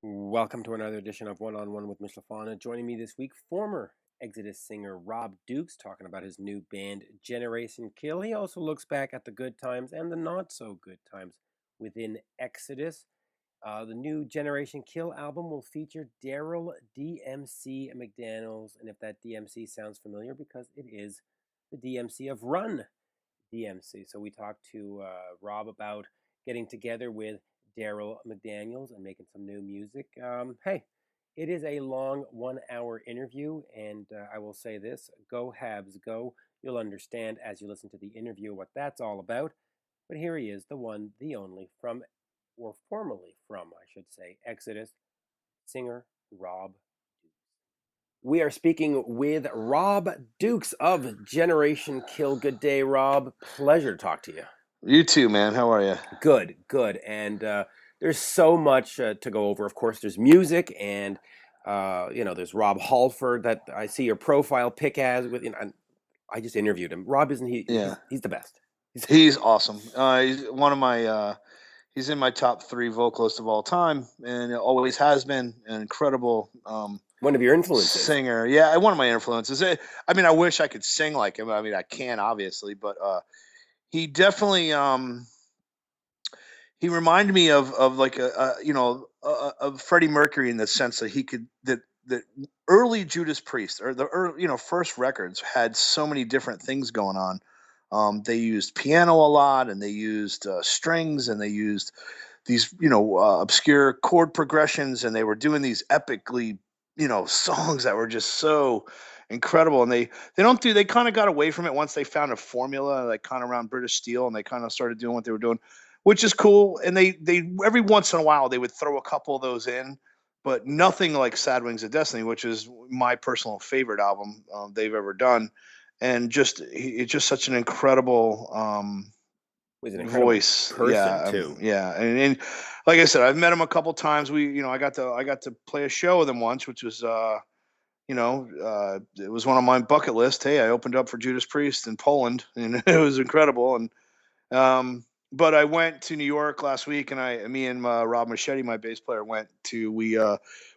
Welcome to another edition of One on One with Mitch Lafon. Joining me this week, former Exodus singer Rob Dukes, talking about his new band Generation Kill. He also looks back at the good times and the not so good times within Exodus. The new Generation Kill album will feature Darryl DMC McDaniels, and if that DMC sounds familiar, because it is the DMC of Run DMC. So we talked to Rob about getting together with Darryl McDaniels and making some new music. Hey, it is a long 1 hour interview, and I will say this: go Habs, go! You'll understand as you listen to the interview what that's all about. But here he is, the one, the only, from, or formerly from, I should say, Exodus, singer Rob. We are speaking with Rob Dukes of Generation Kill. Good day, Rob. Pleasure to talk to you. You too, man. How are you? Good, good. And there's so much to go over. Of course, there's music, and there's Rob Halford that I see your profile pic as. I just interviewed him. Rob, isn't he? Yeah, He's the best. he's awesome. He's one of my. He's in my top 3 vocalists of all time, and it always has been an incredible One of your influences. singer. Yeah, one of my influences. I wish I could sing like him. I can't obviously, but he definitely. He reminded me of like of Freddie Mercury in the sense that he could that early Judas Priest or the early, first records had so many different things going on. They used piano a lot, and they used strings, and they used these obscure chord progressions, and they were doing these epically songs that were just so incredible. And they kind of got away from it once they found a formula, like kind of around British Steel, and they kind of started doing what they were doing, which is cool. And they every once in a while they would throw a couple of those in, but nothing like Sad Wings of Destiny, which is my personal favorite album they've ever done. And it's just such an incredible Was an incredible voice. person too. Yeah. And like I said, I've met him a couple times. I got to play a show with him once, which was it was one of my bucket list. Hey, I opened up for Judas Priest in Poland, and it was incredible. And but I went to New York last week, and me and Rob Machete, my bass player,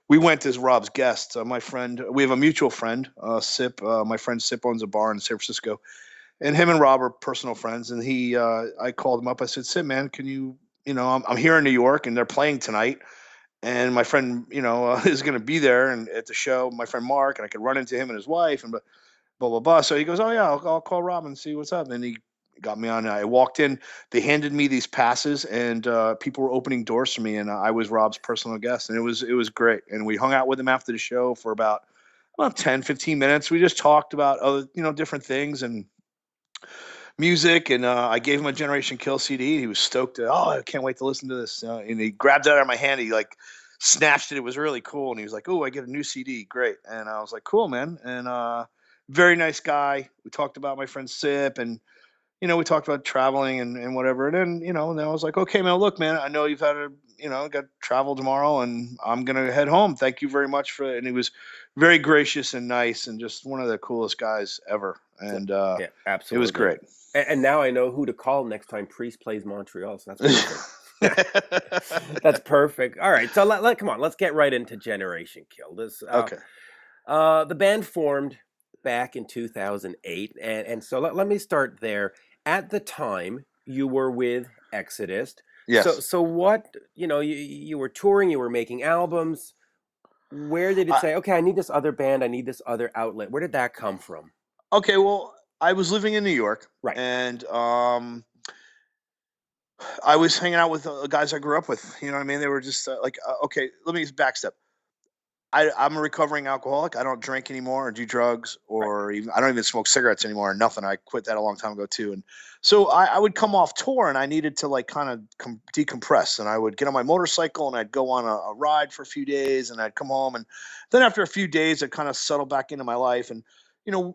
we went as Rob's guests. My friend, we have a mutual friend, Sip. My friend Sip owns a bar in San Francisco, and him and Rob are personal friends. And I called him up. I said, Sip, man, can I'm here in New York, and they're playing tonight. And my friend, is going to be there and at the show. My friend Mark, and I could run into him and his wife, and blah blah blah. So he goes, "Oh yeah, I'll call Rob and see what's up." And he got me on. I walked in. They handed me these passes, and people were opening doors for me, and I was Rob's personal guest, and it was great. And we hung out with him after the show for about 10, 15 minutes. We just talked about other different things and music, and I gave him a Generation Kill CD. He was stoked. Oh, I can't wait to listen to this. And he grabbed it out of my hand. He like snatched it. It was really cool. And he was like, "Oh, I get a new CD. Great." And I was like, "Cool, man." And very nice guy. We talked about my friend Sip, and we talked about traveling and whatever. And then and I was like, "Okay, man. Look, man. I know you've had got travel tomorrow, and I'm gonna head home. Thank you very much for it." And he was very gracious and nice, and just one of the coolest guys ever. And Yeah, it was absolutely. great. And now I know who to call next time Priest plays Montreal. So that's perfect. That's perfect. All right, so come on, let's get right into Generation Kill. Okay. The band formed back in 2008, and so let me start there. At the time, you were with Exodus. So Yes. so what you were touring, you were making albums. Where did it I, say, okay, I need this other band, I need this other outlet? Where did that come from? okay. Well, I was living in New York, Right. and I was hanging out with guys I grew up with. You know what I mean? They were just okay. Let me just backstep. I'm a recovering alcoholic. I don't drink anymore or do drugs Right. or even I don't even smoke cigarettes anymore or nothing. I quit that a long time ago too. And so I would come off tour and I needed to like kind of decompress. And I would get on my motorcycle and I'd go on a ride for a few days and I'd come home. And then after a few days, I'd kind of settle back into my life. And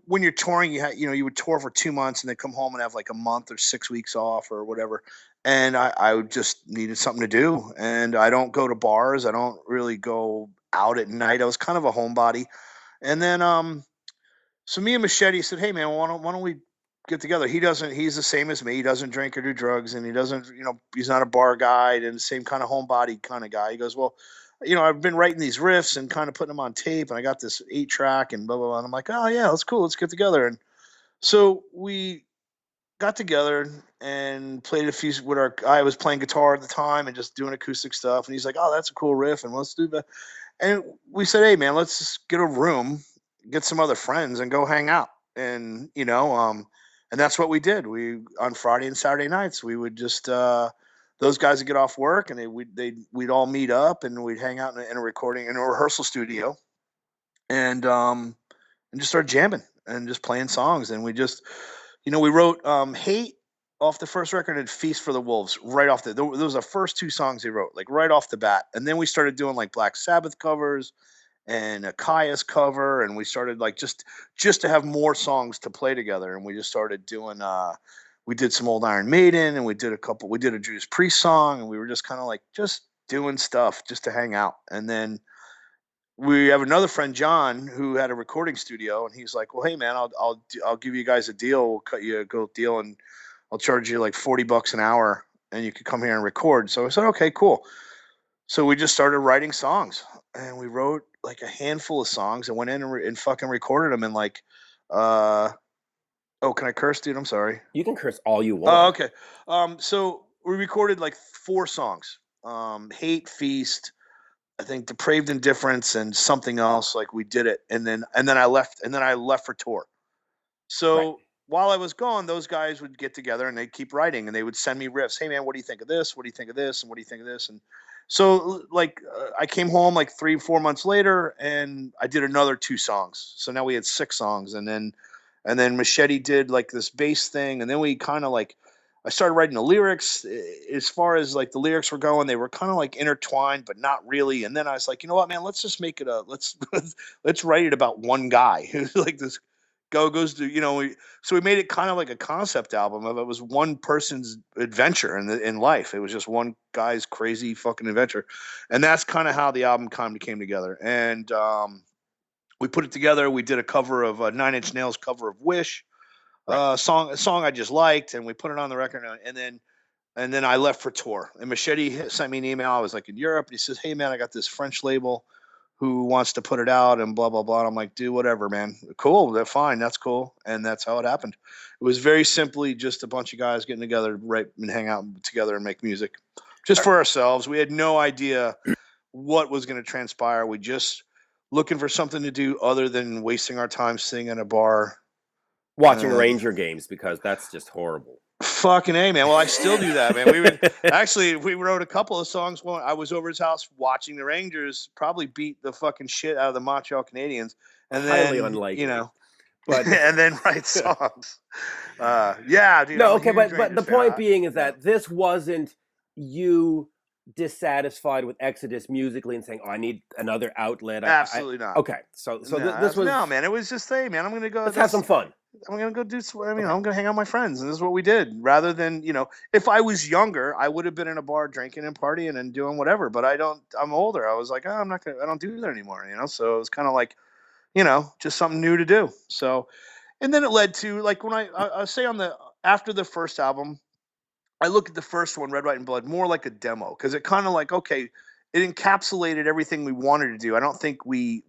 when you're touring, you would tour for 2 months and then come home and have like a month or 6 weeks off or whatever. And I would just needed something to do. And I don't go to bars. I don't really go out at night. I was kind of a homebody. And then so me and Machete said, "Hey man, why don't we get together?" He's the same as me. He doesn't drink or do drugs, and he doesn't, he's not a bar guy and the same kind of homebody kind of guy. He goes, "Well, I've been writing these riffs and kind of putting them on tape, and I got this 8-track and blah blah blah. And I'm like, oh yeah, that's cool. Let's get together. And so we got together and played a few with our. I was playing guitar at the time and just doing acoustic stuff. And he's like, oh, that's a cool riff, and let's do that. And we said, hey man, let's just get a room, get some other friends, and go hang out. And and that's what we did. We on Friday and Saturday nights we would just those guys would get off work and we'd all meet up and we'd hang out in a recording in a rehearsal studio and just start jamming and just playing songs. And we just we wrote "Hate" off the first record and "Feast for the Wolves" right off the. Those were the first two songs he wrote, like right off the bat. And then we started doing like Black Sabbath covers and a Caius cover, and we started like just to have more songs to play together. And we just started doing. We did some old Iron Maiden, and we did a Judas Priest song, and we were just kind of like just doing stuff just to hang out. And then we have another friend, John, who had a recording studio, and he's like, "Well, hey man, I'll give you guys a deal. We'll cut you a good deal, and I'll charge you like $40 an hour, and you can come here and record." So I said, "Okay, cool." So we just started writing songs, and we wrote like a handful of songs, and went in and fucking recorded them. And like, uh, oh, can I curse, dude? I'm sorry. You can curse all you Oh, want. okay. So we recorded like 4 songs: "Hate," "Feast," I think "Depraved Indifference," and something else. Like we did it, and then I left for tour. Right. So while I was gone, those guys would get together and they'd keep writing and they would send me riffs. Hey man, what do you think of this? What do you think of this? And what do you think of this? And so like I came home like 3 4 months later and I did another 2 songs. So now we had 6 songs, and then Machete did like this bass thing, and then we kind of like I started writing the lyrics. As far as like the lyrics were going, they were kind of like intertwined, but not really. And then I was like, you know what, man, let's just make it a let's write it about one guy who's like this goes to so we made it kind of like a concept album of it was one person's adventure in life. It was just one guy's crazy fucking adventure, and that's kind of how the album kind of came together. And we put it together. We did a cover of Nine Inch Nails cover of "Wish," Right. a song I just liked, and we put it on the record. And then I left for tour. And Machete sent me an email. I was like in Europe, and he says, "Hey man, I got this French label who wants to put it out," and blah blah blah. And I'm like, "Dude, whatever, man. Cool. That's fine. That's cool." And that's how it happened. It was very simply just a bunch of guys getting together, right, and hang out together and make music, just Are- for ourselves. We had no idea what was going to transpire. We just looking for something to do other than wasting our time sitting in a bar. Watching Uh, Ranger games, because that's just horrible. Fucking A, man. Well, I still do that, man. We wrote a couple of songs when I was over his house watching the Rangers probably beat the fucking shit out of the Montreal Canadiens, and Highly then, unlikely. But and then write songs. Yeah, dude, no, I'm a okay, huge but Rangers the fan. point being is Yeah, that this wasn't you dissatisfied with Exodus musically and saying, "Oh, I need another outlet." absolutely not. Okay, so No, this no, was man. It was just, hey, man, I'm gonna go. let's have some fun. I'm gonna go do. Okay, I'm gonna hang out with my friends, and this is what we did. Rather than, if I was younger, I would have been in a bar drinking and partying and doing whatever. But I don't. I'm older. I was like, oh, I'm not gonna. I don't do that anymore. So it was kind of like, just something new to do. So, and then it led to like when I say on the after the first album, I look at the first one, Red, White, and Blood, more like a demo because it kind of like, okay, it encapsulated everything we wanted to do. I don't think we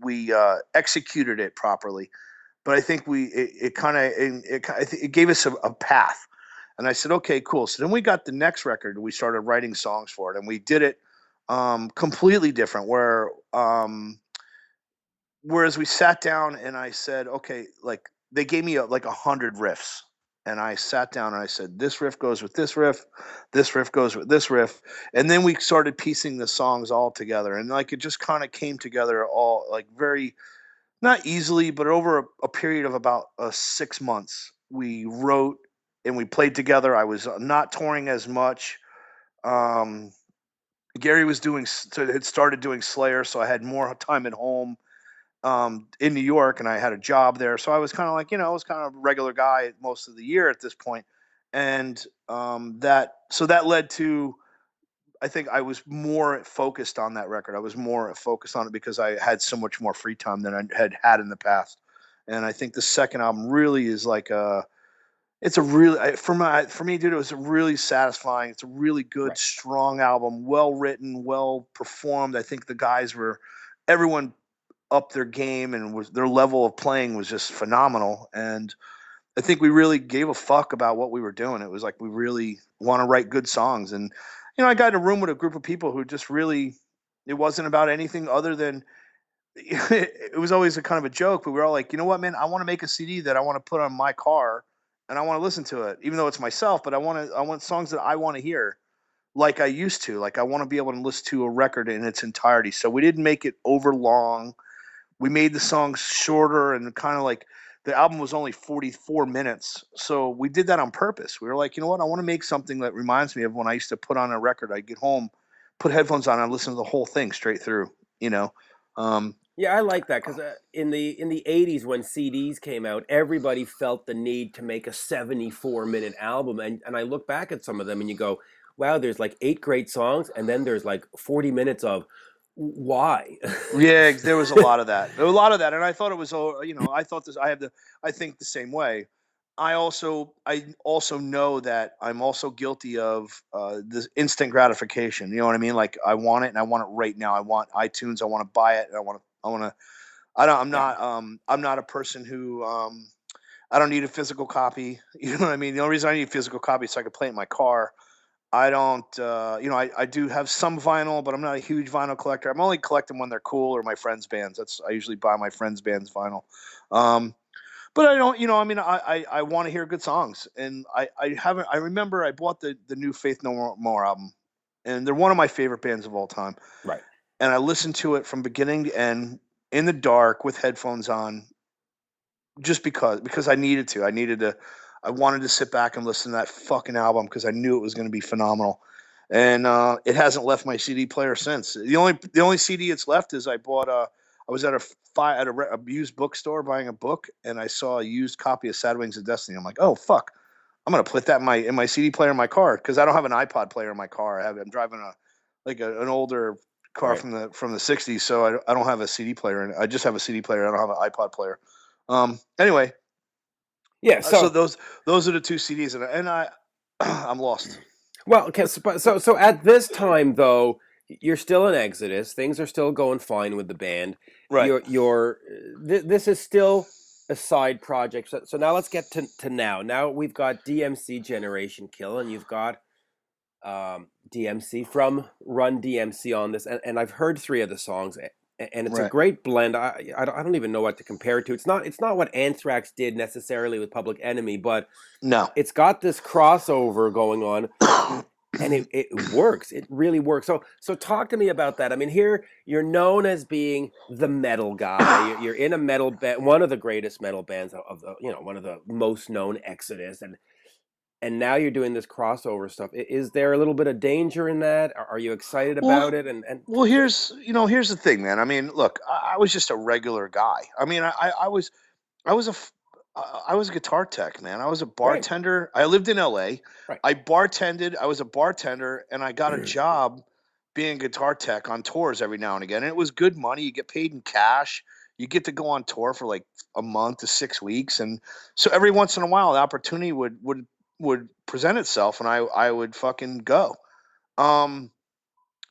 executed it properly, but I think it kind of it gave us a path. And I said, okay, cool. So then we got the next record. We started writing songs for it, and we did it completely different. Whereas we sat down and I said, okay, like they gave me like 100 riffs, and I sat down and I said, this riff goes with this riff goes with this riff, and then we started piecing the songs all together, and like it just kind of came together all like very not easily, but over a period of about 6 months, we wrote and we played together. I was not touring as much. Um, Gary had started doing Slayer, so I had more time at home in New York, and I had a job there. So I was kind of like, I was kind of a regular guy most of the year at this point, and that led to I think I was more focused on that record. I was more focused on it because I had so much more free time than I had in the past. And I think the second album really is like it's a really for me, dude. It was a really satisfying. It's a really good, Right. strong album, well written, well performed. I think the guys were everyone up their game and was their level of playing was just phenomenal. And I think we really gave a fuck about what we were doing. It was like we really want to write good songs. And I got in a room with a group of people who just really it wasn't about anything other than it was always a kind of a joke, but we were all like, you know what, man, I want to make a CD that I want to put on my car and I want to listen to it, even though it's myself, but I want songs that I want to hear like I used to. Like I want to be able to listen to a record in its entirety. So we didn't make it over long. We made the songs shorter and kind of like the album was only 44 minutes. So we did that on purpose. We were like, you know what? I want to make something that reminds me of when I used to put on a record. I'd get home, put headphones on, and listen to the whole thing straight through, you know? Um, Yeah, I like that because in the '80s when CDs came out, everybody felt the need to make a 74-minute album, and I look back at some of them and you go, wow, there's like 8 great songs, and then there's like 40 minutes of why. Yeah, there was a lot of that. There was a lot of that, and I thought it was, I thought this. I think the same way. I also know that I'm also guilty of this instant gratification. You know what I mean? Like I want it, and I want it right now. I want iTunes. I want to buy it, and I want to. I want to. I don't. I'm Yeah, not. I'm not a person who. I don't need a physical copy. You know what I mean? The only reason I need a physical copy is so I can play it in my car. I don't, I do have some vinyl, but I'm not a huge vinyl collector. I'm only collecting when they're cool or my friends' bands. I usually buy my friends' bands vinyl. Um, but I don't, I want to hear good songs, and I haven't. I remember I bought the new Faith No More album, and they're one of my favorite bands of all time. right. And I listened to it from beginning to end in the dark with headphones on, just because I needed to. I wanted to sit back and listen to that fucking album because I knew it was going to be phenomenal. And it hasn't left my CD player since. The only CD it's left is I was at a used bookstore buying a book, and I saw a used copy of Sad Wings of Destiny. I'm like, oh fuck, I'm gonna put that in my CD player in my car because I don't have an iPod player in my car. I'm driving an older car Right. from the '60s, so I don't have a CD player, and I just have a CD player. I don't have an iPod player. Anyway, Yeah, so so those are the two CDs, and I'm lost. well, okay, so at this time though, you're still in Exodus. Things are still going fine with the band. Right. This is still a side project. So now let's get to now. Now we've got DMC Generation Kill, and you've got DMC from Run DMC on this, and I've heard 3 of the songs, and it's a Right. great blend. I don't even know what to compare it to. It's not what Anthrax did necessarily with Public Enemy, but No. it's got this crossover going on, and it works. It really works. So talk to me about that. I mean, here you're known as being the metal guy. You're in a metal band, one of the greatest metal bands of the, one of the most known, Exodus, and now you're doing this crossover stuff. Is there a little bit of danger in that? Are you excited about well, it? And well, here's the thing, man. I mean, look, I was just a regular guy. I mean, I was a f- I was a guitar tech, man. I was a right, bartender. I lived in LA. right, I bartended. I was a bartender, and I got a job being a guitar tech on tours every now and again. And it was good money. You get paid in cash. You get to go on tour for like a month to 6 weeks, and so every once in a while, the opportunity would present itself, and I would fucking go. Um,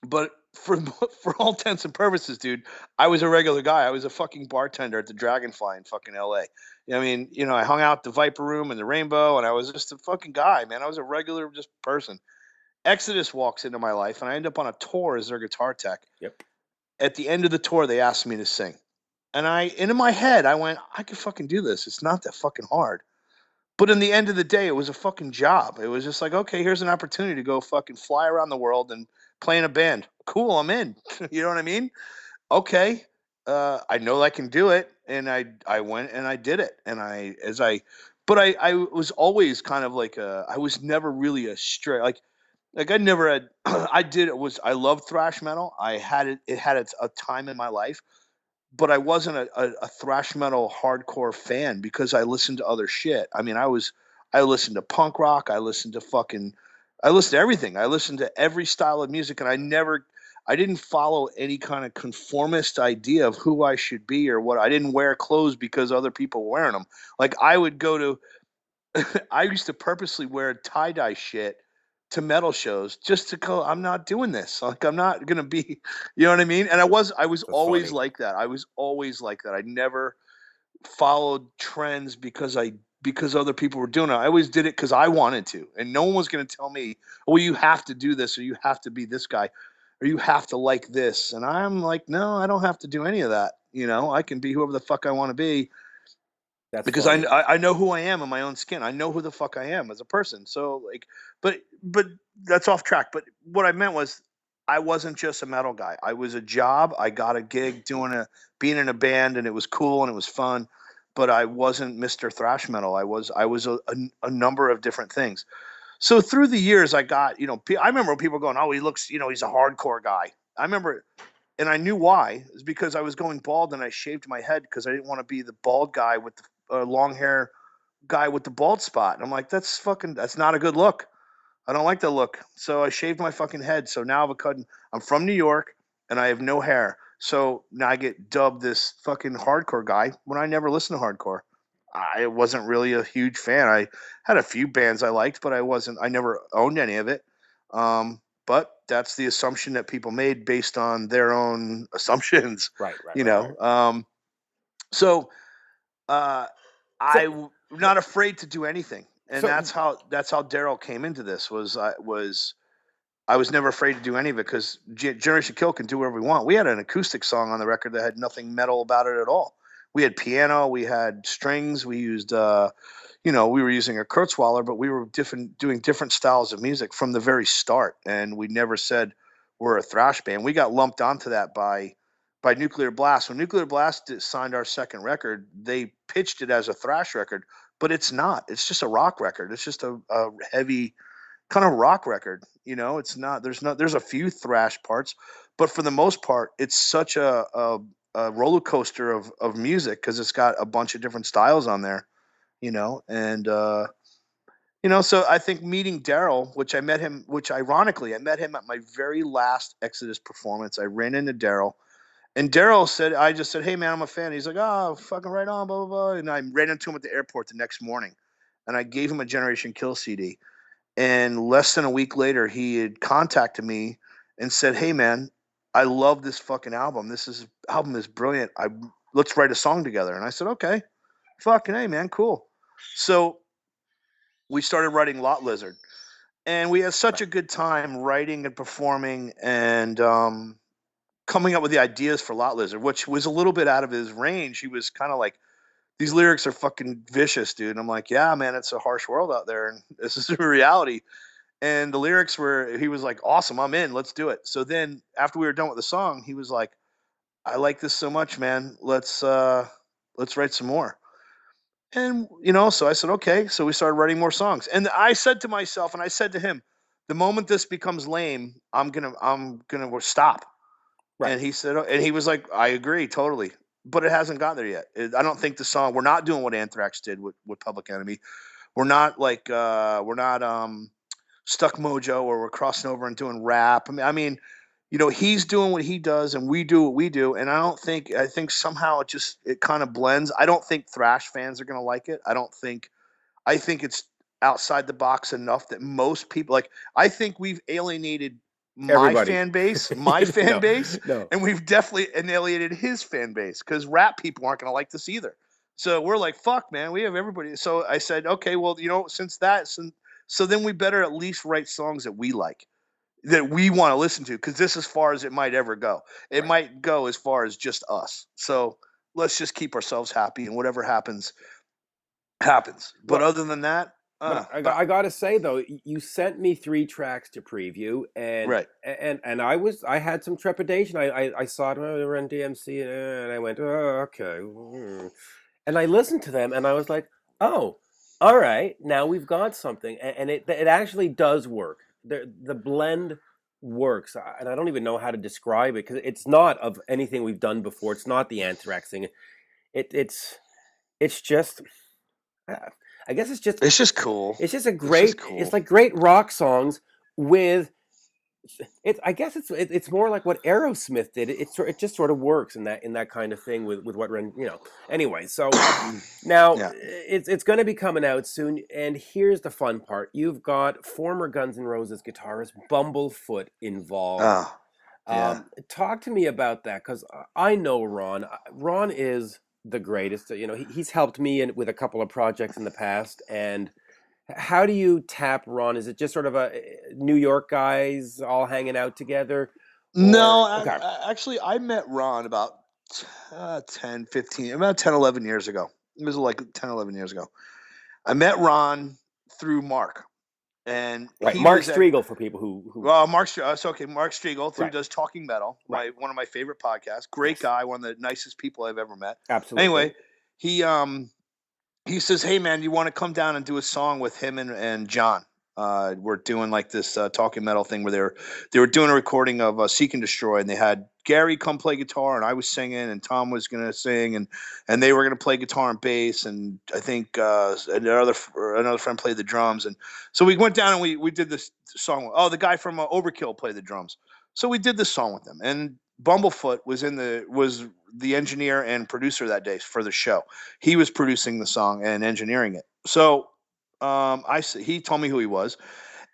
but for for all intents and purposes, dude, I was a regular guy. I was a fucking bartender at the Dragonfly in fucking LA. I mean, I hung out at the Viper Room and the Rainbow, and I was just a fucking guy, man. I was a regular just person. Exodus walks into my life, and I end up on a tour as their guitar tech. yep, At the end of the tour, they asked me to sing, and in my head, I went, I could fucking do this. It's not that fucking hard. But in the end of the day, it was a fucking job. It was just like, okay, here's an opportunity to go fucking fly around the world and play in a band. Cool, I'm in. You know what I mean? Okay, I know I can do it, and I went and I did it, and but I was always kind of like I was never really a straight like I never had I loved thrash metal. It had a time in my life, but I wasn't a thrash metal hardcore fan because I listened to other shit. I mean, I listened to punk rock, I listened to everything. I listened to every style of music, and I didn't follow any kind of conformist idea of who I should be or what. I didn't wear clothes because other people were wearing them. Like I would go to I used to purposely wear tie-dye shit to metal shows just to go, I'm not doing this. Like, I'm not gonna be, you know what I mean? And I was That's always funny. like that. I was always like that. I never followed trends because other people were doing it. I always did it because I wanted to, and no one was going to tell me, "Well, you have to do this, or you have to be this guy, or you have to like this." And I'm like, "No, I don't have to do any of that. I can be whoever the fuck I want to be That's because I, funny. I I know who I am in my own skin. I know who the fuck I am as a person." So like, but that's off track. But what I meant was, I wasn't just a metal guy. I was a job. I got a gig being in a band, and it was cool and it was fun. But I wasn't Mr. Thrash Metal. I was a number of different things. So through the years, I got I remember people going, "Oh, he looks, he's a hardcore guy." I remember, and I knew why. It's because I was going bald and I shaved my head because I didn't want to be the bald guy with the long hair guy with the bald spot. And I'm like, that's not a good look. I don't like that look. So I shaved my fucking head. So now I'm from New York and I have no hair. So now I get dubbed this fucking hardcore guy when I never listened to hardcore. I wasn't really a huge fan. I had a few bands I liked, but I never owned any of it. But that's the assumption that people made based on their own assumptions, Right, right, you right, right. know. So uh, So, I'm not afraid to do anything, and so that's how Darryl came into this. I was never afraid to do any of it because Generation Kill can do whatever we want. We had an acoustic song on the record that had nothing metal about it at all. We had piano, we had strings, we used, we were using a Kurzweiler, but we were doing different styles of music from the very start, and we never said we're a thrash band. We got lumped onto that by Nuclear Blast. When Nuclear Blast signed our second record, they pitched it as a thrash record, but it's not. It's just a rock record. It's just a heavy kind of rock record. It's not. There's a few thrash parts, but for the most part, it's such a roller coaster of music because it's got a bunch of different styles on there. And so I think meeting Darryl, which ironically I met him at my very last Exodus performance. I ran into Darryl, and Darryl said, I just said, "Hey man, I'm a fan." He's like, "Oh, fucking right on, blah blah blah." And I ran into him at the airport the next morning, and I gave him a Generation Kill CD. And less than a week later, he had contacted me and said, "Hey man, I love this fucking album. Album is brilliant. Let's write a song together." And I said, "Okay, fucking hey man, cool." So we started writing Lot Lizard, and we had such right. a good time writing and performing and coming up with the ideas for Lot Lizard, which was a little bit out of his range. He was kind of like, "These lyrics are fucking vicious, dude." And I'm like, "Yeah, man, it's a harsh world out there, and this is a reality." And the lyrics he was like, "Awesome, I'm in, let's do it." So then after we were done with the song, he was like, "I like this so much, man. Let's write some more." And so I said, "Okay." So we started writing more songs. And I said to myself, and I said to him, "The moment this becomes lame, I'm gonna stop." Right. And he said, and he was like, "I agree totally." But it hasn't got there yet. I don't think we're not doing what Anthrax did with Public Enemy. We're not Stuck Mojo or we're crossing over and doing rap. I mean, he's doing what he does and we do what we do. And I think somehow it kind of blends. I don't think thrash fans are going to like it. I think it's outside the box enough that most people I think we've alienated Everybody. my fan No, base, no. and we've definitely alienated his fan base because rap people aren't going to like this either. So we're like, fuck, man, we have everybody. So I said, okay, well, so then we better at least write songs that we like, that we want to listen to, because this is as far as it might ever go. It Right. might go as far as just us. So let's just keep ourselves happy, and whatever happens, happens. But Well, other than that, but but I gotta say though, you sent me three tracks to preview, right. and I had some trepidation. I saw it, oh, they were on DMC, and I went, oh, okay, and I listened to them, and I was like, oh, all right, now we've got something, and it actually does work. The blend works, and I don't even know how to describe it because it's not of anything we've done before. It's not the Anthrax thing. It's just. uh, I guess It's just cool. it's just a It's just great. It's cool. like great rock songs with I guess it's more like what Aerosmith did. It just sort of works in that kind of thing with what Ren, you know. Anyway, so now Yeah. it's going to be coming out soon, and here's the fun part: you've got former Guns N' Roses guitarist Bumblefoot involved. Oh, yeah. Talk to me about that because I know Ron. Ron is the greatest. You know, he's helped me with a couple of projects in the past, and how do you tap Ron? Is it just sort of a New York guys all hanging out together, No, or okay, actually, I met Ron about 10, 15, about 10, 11 years ago. It was like 10, 11 years ago. I met Ron through Mark, and right? he Mark was at Striegel for people who Mark. It's okay. Mark Striegel, who right, does Talking Metal, right, one of my favorite podcasts. Great yes, guy, one of the nicest people I've ever met. absolutely. Anyway, he he says, "Hey man, you want to come down and do a song with him and John? We're doing like this Talking Metal thing where they were doing a recording of Seek and Destroy, and they had Gary come play guitar, and I was singing, and Tom was gonna sing, and they were gonna play guitar and bass, and I think another friend played the drums, and so we went down and we did this song. Oh, the guy from Overkill played the drums, so we did this song with them, and Bumblefoot was the engineer and producer that day for the show. He was producing the song and engineering it. So he told me who he was,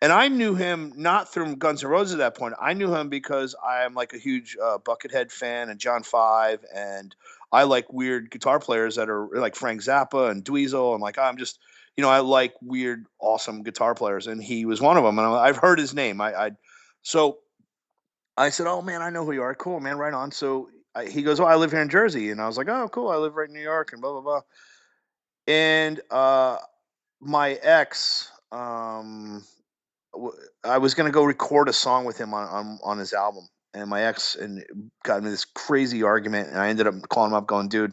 and I knew him not through Guns N' Roses at that point. I knew him because I am like a huge Buckethead fan and John Five, and I like weird guitar players that are like Frank Zappa and Dweezil, and like I'm just I like weird, awesome guitar players, and he was one of them. And I've heard his name. So I said, "Oh man, I know who you are. Cool, man, right on." So he goes, "Oh, I live here in Jersey," and I was like, "Oh, cool. I live right in New York," and blah blah blah. And my ex, I was gonna go record a song with him on his album, and my ex and got into this crazy argument, and I ended up calling him up, going, "Dude,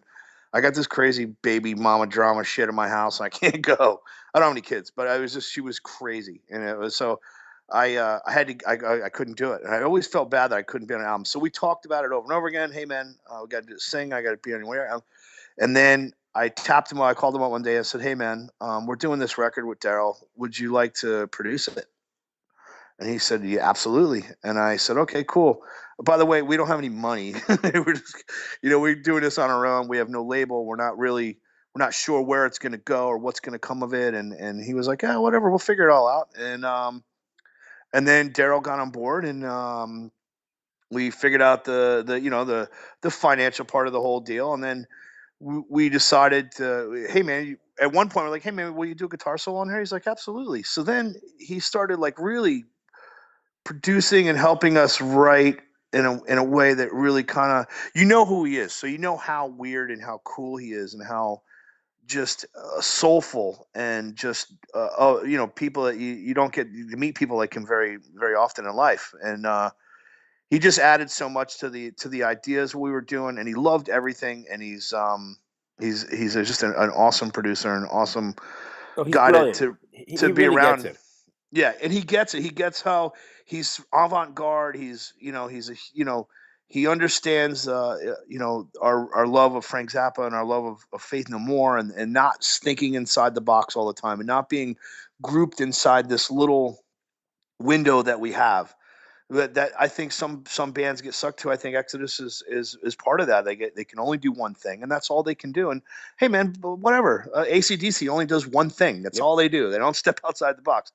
I got this crazy baby mama drama shit in my house, and I can't go. I don't have any kids, but she was crazy, and it was so." I had to I couldn't do it, and I always felt bad that I couldn't be on an album. So we talked about it over and over again. Hey man, we got to sing. I got to be anywhere. And then I tapped him. I called him up one day. I said, "Hey man, we're doing this record with Darryl. Would you like to produce it?" And he said, "Yeah, absolutely." And I said, "Okay, cool. By the way, we don't have any money. We're just, we're doing this on our own. We have no label. We're not sure where it's going to go or what's going to come of it." And he was like, "Yeah, whatever. We'll figure it all out." And then Darryl got on board, and we figured out the financial part of the whole deal, and then we decided to, hey man, at one point we're like, "Hey man, will you do a guitar solo on here?" He's like, "Absolutely." So then he started like really producing and helping us write in a way that really kind of, who he is, so how weird and how cool he is, and how just soulful, and just people that you don't get to meet people like him very very often in life. And he just added so much to the ideas we were doing, and he loved everything, and he's just an awesome producer, an awesome Oh, he's guy brilliant. to He be really gets around. it. Yeah, and he gets it. He gets how he's avant-garde. He understands our love of Frank Zappa, and our love of Faith No More, and not thinking inside the box all the time, and not being grouped inside this little window that we have. That I think some bands get sucked to. I think Exodus is part of that. They can only do one thing, and that's all they can do. And hey, man, whatever. AC/DC only does one thing. That's Yep. all they do. They don't step outside the box.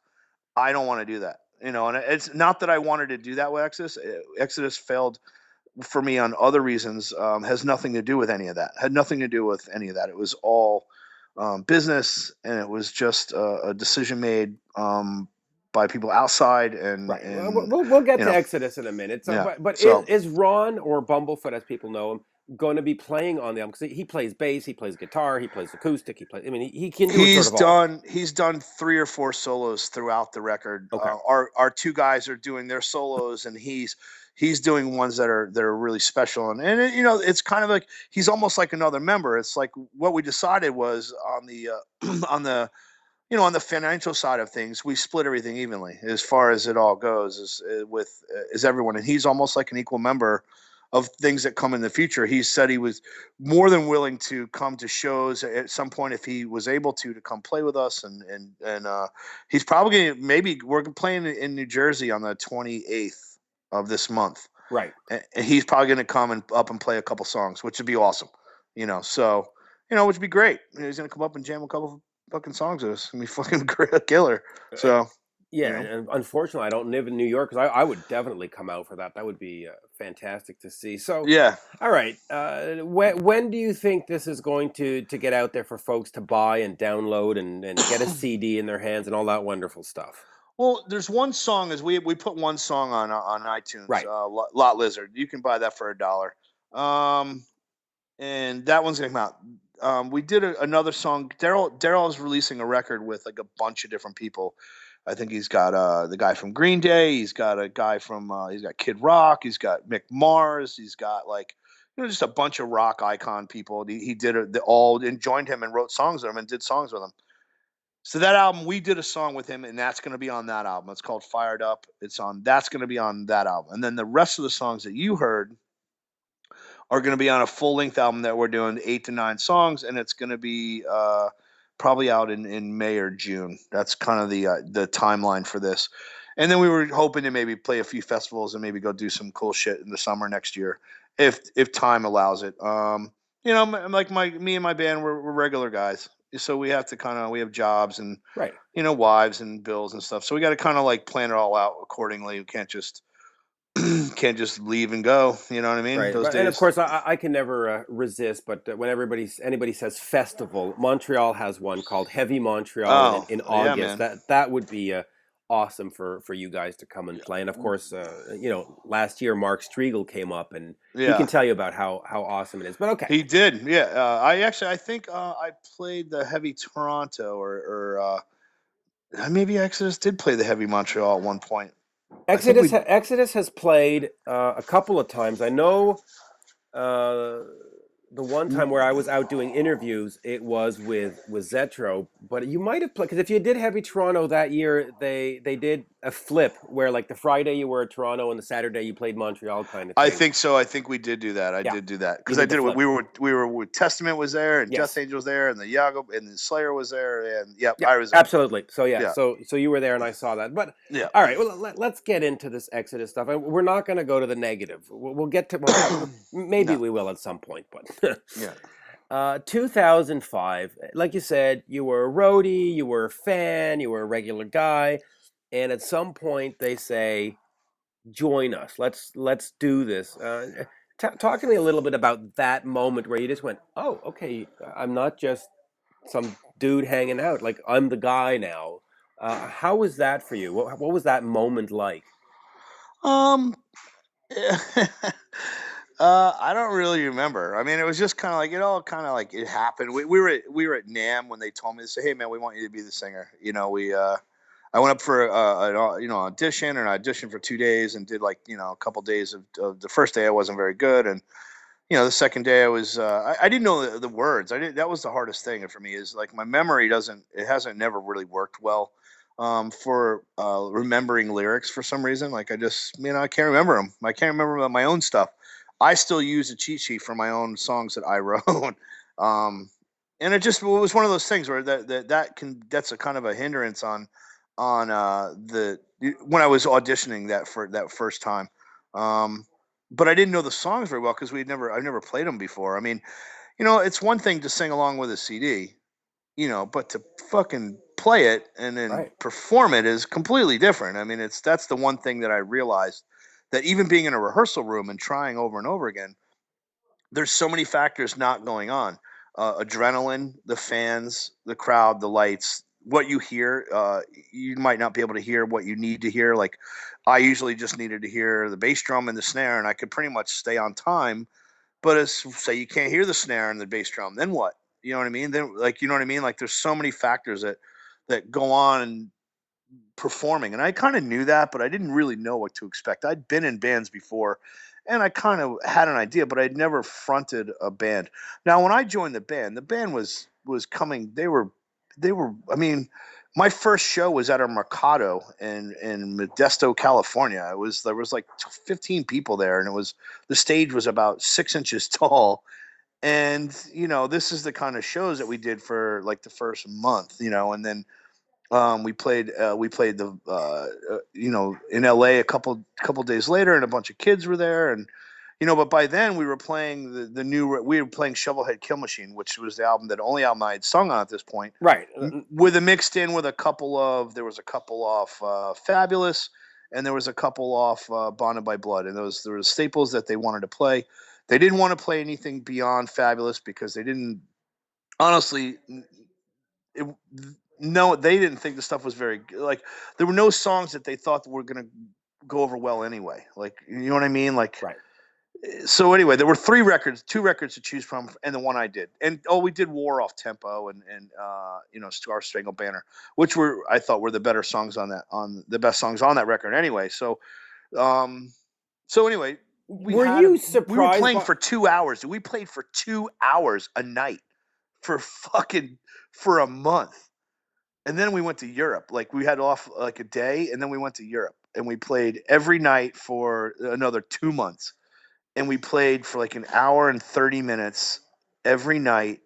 I don't want to do that. And it's not that I wanted to do that with Exodus. Exodus failed for me on other reasons. Has nothing to do with any of that. Had nothing to do with any of that. It was all business, and it was just a decision made by people outside, Right. Well, and we'll get you to know, Exodus in a minute. So, yeah. but So is Ron, or Bumblefoot as people know him, going to be playing on the album? Because he plays bass, he plays guitar, he plays acoustic, he plays. I mean, he can do it sort of all. he's done 3 or 4 solos throughout the record. Okay. Our two guys are doing their solos, and he's doing ones that are really special, and it's kind of like he's almost like another member. It's like what we decided was on the on the on the financial side of things, we split everything evenly as far as it all goes, is everyone, and he's almost like an equal member of things that come in the future. He said he was more than willing to come to shows at some point if he was able to come play with us, and he's probably maybe we're playing in New Jersey on the 28th. of this month, Right. and he's probably going to come and up and play a couple songs, which would be awesome. So which would be great. He's going to come up and jam a couple fucking songs with us. It's gonna be fucking killer. Uh, So Yeah, and unfortunately, I don't live in New York because I would definitely come out for that. That would be fantastic to see. So, yeah. all right, when do you think this is going to get out there for folks to buy and download and get a CD in their hands and all that wonderful stuff? Well, there's one song is we put one song on iTunes, Right. Lot Lizard. You can buy that for $1. Um, and that one's gonna come out. We did another song. Darryl is releasing a record with like a bunch of different people. I think he's got the guy from Green Day. He's got a guy from he's got Kid Rock. He's got Mick Mars. He's got like just a bunch of rock icon people. He did all and joined him and wrote songs with him and did songs with him. So that album, we did a song with him, and that's going to be on that album. It's called Fired Up. That's going to be on that album. And then the rest of the songs that you heard are going to be on a full length album that we're doing 8 to 9 songs, and it's going to be probably out in May or June. That's kind of the timeline for this. And then we were hoping to maybe play a few festivals and maybe go do some cool shit in the summer next year, if time allows it. Like me and my band, we're regular guys, so we have to we have jobs and Right. wives and bills and stuff. So we got to kind of like plan it all out accordingly. We can't just leave and go. You know what I mean? Right, Those right, and of days. course, I can never resist. But when anybody says festival, Montreal has one called Heavy Montreal Oh in yeah, August. man. That would be awesome for you guys to come and play. And of course, last year Mark Striegel came up, and he can Yeah, tell you about how awesome it is. But okay, he did. Yeah, I think I played the Heavy Toronto or maybe Exodus did play the Heavy Montreal at one point. I think we. Exodus has played a couple of times. I know. Uh, the one time where I was out doing interviews, it was with Zetro. But you might have played because if you did Heavy Toronto that year, they did a flip where like the Friday you were at Toronto and the Saturday you played Montreal kind of I thing. think so. I think we did do that. I Yeah, did do that you because I did the did it. flip. We were with Testament was there, and Just Yes. Angel was there, and the Yago and the Slayer was there, and yep, Yeah, I was there. absolutely. So yeah, Yeah, so you were there and I saw that. But yeah, all right, well let's get into this Exodus stuff. We're not going to go to the negative. We'll get to maybe no, we will at some point, but yeah. 2005, like you said, you were a roadie, you were a fan, you were a regular guy, and at some point they say, "Join us. Let's do this." Talk to me a little bit about that moment where you just went, "Oh, okay, I'm not just some dude hanging out. Like I'm the guy now." How was that for you? What was that moment like? Um, I don't really remember. I mean, it was just kind of like it all kind of like it happened. We were at NAM when they told me, they said, "Hey, man, we want you to be the singer." We I went up for an audition, and I auditioned for 2 days and did like a couple days of the first day I wasn't very good, and the second day I was I didn't know the words. I didn't. That was the hardest thing for me is like my memory doesn't. It hasn't never really worked well for remembering lyrics for some reason. Like I just I can't remember them. I can't remember my own stuff. I still use a cheat sheet for my own songs that I wrote. um, and it was one of those things where that's a kind of a hindrance on the when I was auditioning that first time. Um, but I didn't know the songs very well because I've never played them before. I mean, it's one thing to sing along with a CD, but to fucking play it and then Right. perform it is completely different. I mean, that's the one thing that I realized, that even being in a rehearsal room and trying over and over again, there's so many factors not going on. Adrenaline, the fans, the crowd, the lights, what you hear. You might not be able to hear what you need to hear. Like I usually just needed to hear the bass drum and the snare, and I could pretty much stay on time. But as say you can't hear the snare and the bass drum, then what? You know what I mean? Then like you know what I mean? Like there's so many factors that go on performing. And I kind of knew that, but I didn't really know what to expect. I'd been in bands before and I kind of had an idea, but I'd never fronted a band. Now, when I joined the band was coming, they were I mean, my first show was at a Mercado in Modesto, California. There was like 15 people there, and the stage was about 6 inches tall. And this is the kind of shows that we did for like the first month, and then We played the in LA a couple days later, and a bunch of kids were there, and but by then we were playing we were playing Shovelhead Kill Machine, which was the only album I had sung on at this point, Right. with a mixed in with there was a couple off Fabulous, and there was a couple off Bonded by Blood, and there were staples that they wanted to play. They didn't want to play anything beyond Fabulous because they didn't honestly. It, no, they didn't think the stuff was very good. Like there were no songs that they thought were going to go over well anyway. Like you know what I mean? Like Right. so anyway, there were two records to choose from, and the one I did. And we did War Off Tempo and Star Spangled Banner, which I thought were the better songs on the best songs on that record anyway. So anyway, we were surprised playing by? for 2 hours. We played for 2 hours a night for a month. And then we went to Europe. Like we had off like a day, and then we went to Europe, and we played every night for another 2 months. And we played for like an hour and 30 minutes every night.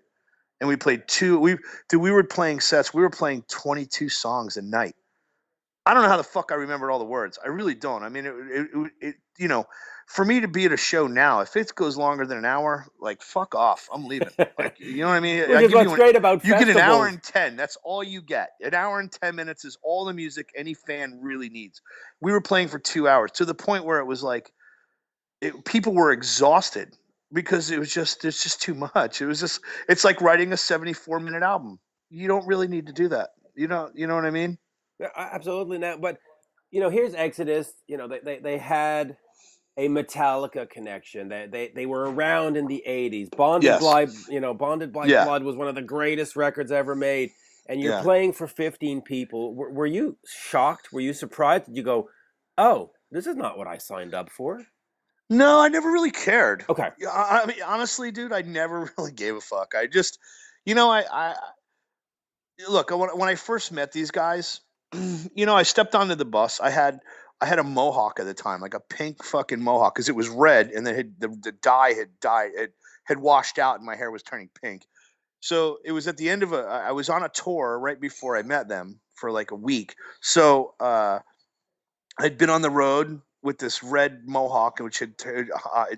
And we played we were playing sets. We were playing 22 songs a night. I don't know how the fuck I remembered all the words. I really don't. I mean, for me to be at a show now, if it goes longer than an hour, like fuck off, I'm leaving. Like, you know what I mean? Which is what's great about you festivals. get an hour and 10. That's all you get. An hour and 10 minutes is all the music any fan really needs. We were playing for 2 hours to the point where it was like people were exhausted because it's just too much. It's like writing a 74-minute album. You don't really need to do that. You know what I mean? Yeah, absolutely not. But here's Exodus. They had a Metallica connection. They were around in the '80s. Yes. Bonded by Yeah. Blood was one of the greatest records ever made. And you're Yeah. playing for 15 people. Were you shocked? Were you surprised? Did you go, "Oh, this is not what I signed up for"? No, I never really cared. Okay. I mean, honestly, dude, I never really gave a fuck. I just, I look when I first met these guys. I stepped onto the bus. I had a mohawk at the time, like a pink fucking mohawk, because it was red, and then the dye had dyed it had washed out, and my hair was turning pink. So it was at the end of I was on a tour right before I met them for like a week. So I'd been on the road with this red mohawk, which it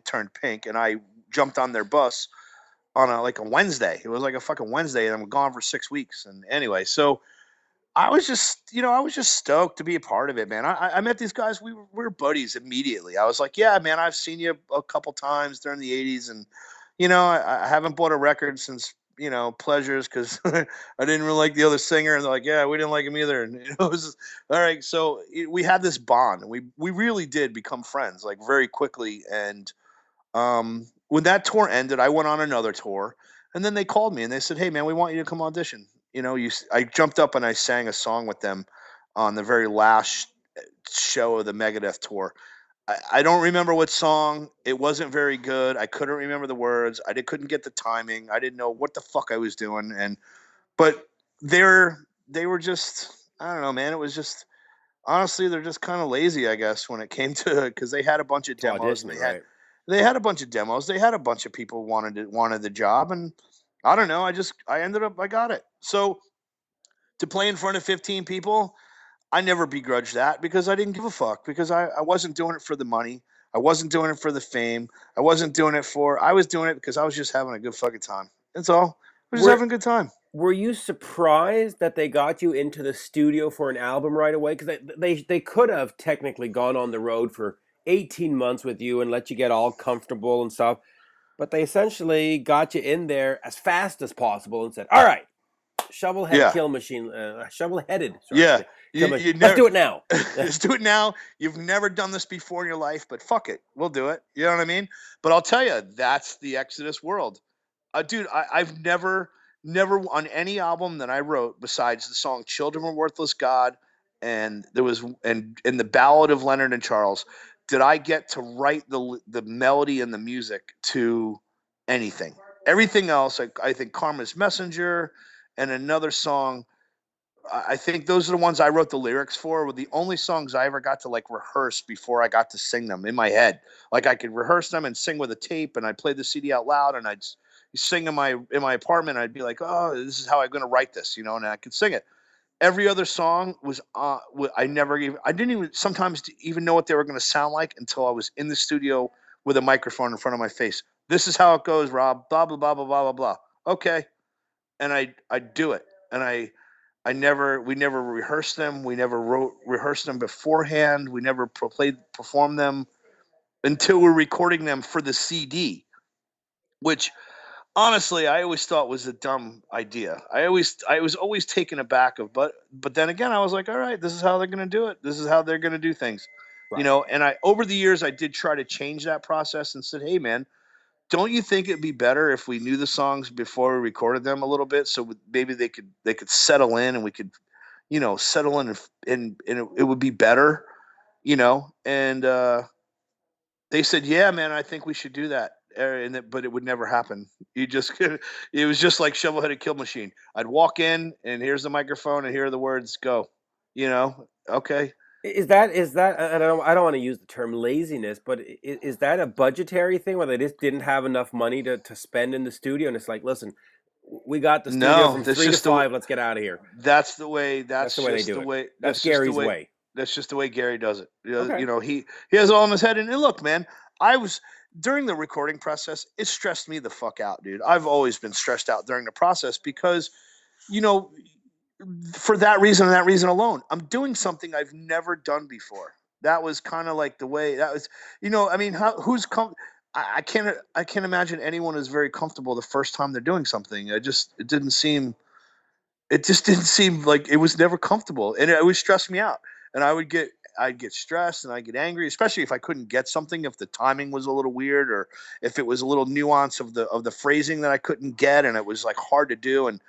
turned pink, and I jumped on their bus on a Wednesday. It was like a fucking Wednesday, and I'm gone for 6 weeks. And anyway, so I was just stoked to be a part of it, man. I met these guys. We were buddies immediately. I was like, yeah, man, I've seen you a couple times during the '80s, and I haven't bought a record since Pleasures, because I didn't really like the other singer, and they're like, yeah, we didn't like him either, and it was just, all right. So we had this bond, and we really did become friends like very quickly. And when that tour ended, I went on another tour, and then they called me and they said, "Hey, man, we want you to come audition." I jumped up and I sang a song with them on the very last show of the Megadeth tour. I don't remember what song. It wasn't very good. I couldn't remember the words. Couldn't get the timing. I didn't know what the fuck I was doing. But they were just, I don't know, man. It was just, honestly, they're just kind of lazy, I guess, when it came to, because they had a bunch of To demos, and audition, right? they had a bunch of demos. They had a bunch of people wanted the job, and I don't know. I got it. So to play in front of 15 people, I never begrudged that, because I didn't give a fuck, because I wasn't doing it for the money. I wasn't doing it for the fame. I was doing it because I was just having a good fucking time. That's all. I was just Were having a good time. Were you surprised that they got you into the studio for an album right away? Because they could have technically gone on the road for 18 months with you and let you get all comfortable and stuff. But they essentially got you in there as fast as possible and said, "All right, shovel-head Yeah. kill machine, shovel-headed, sorry, Yeah. kill machine. You Let's never do it now." Let's do it now. You've never done this before in your life, but fuck it. We'll do it. You know what I mean? But I'll tell you, that's the Exodus world. Dude, I've never on any album that I wrote, besides the song "Children of a Worthless God" and the Ballad of Leonard and Charles, did I get to write the melody and the music to anything. Everything else, I think Karma's Messenger and another song, I think those are the ones I wrote the lyrics for. Were the only songs I ever got to like rehearse before I got to sing them in my head. Like I could rehearse them and sing with a tape, and I'd play the CD out loud, and I'd sing in my apartment. I'd be like, "Oh, this is how I'm going to write this," and I could sing it. Every other song was I never even I didn't even sometimes even know what they were going to sound like until I was in the studio with a microphone in front of my face. This is how it goes, Rob. Blah blah blah blah blah blah blah. Okay, and I do it, and I never we never rehearsed them. We never rehearsed them beforehand. We never performed them until we're recording them for the CD, which honestly I always thought was a dumb idea. I was always taken aback of, but then again I was like, all right, this is how they're going to do it. This is how they're going to do things. You Right. know, and I over the years I did try to change that process and said, "Hey man, don't you think it'd be better if we knew the songs before we recorded them a little bit so maybe they could settle in and we could, you know, settle in and it would be better, you know?" And they said, "Yeah, man, I think we should do that." But it would never happen. You just it was just like shovel-headed kill machine. I'd walk in and here's the microphone and here are the words, go. You know, okay. Is that and I don't want to use the term laziness, but is that a budgetary thing where they just didn't have enough money to spend in the studio and it's like, listen, we got the studio No, from 3 to 5, let's get out of here. that's the way. That's the way they do it. That's That's just the Gary's way. way. That's just the way Gary does it. Okay. He has it all in his head. And look, man, I was during the recording process. It stressed me the fuck out, dude. I've always been stressed out during the process because you know for that reason and that reason alone, I'm doing something I've never done before. That was kind of like the way that was. I mean, I can't imagine anyone is very comfortable the first time they're doing something. It just didn't seem like it was never comfortable, and it would stress me out. And I'd get stressed and I'd get angry, especially if I couldn't get something, if the timing was a little weird, or if it was a little nuance of the phrasing that I couldn't get, and it was like hard to do. And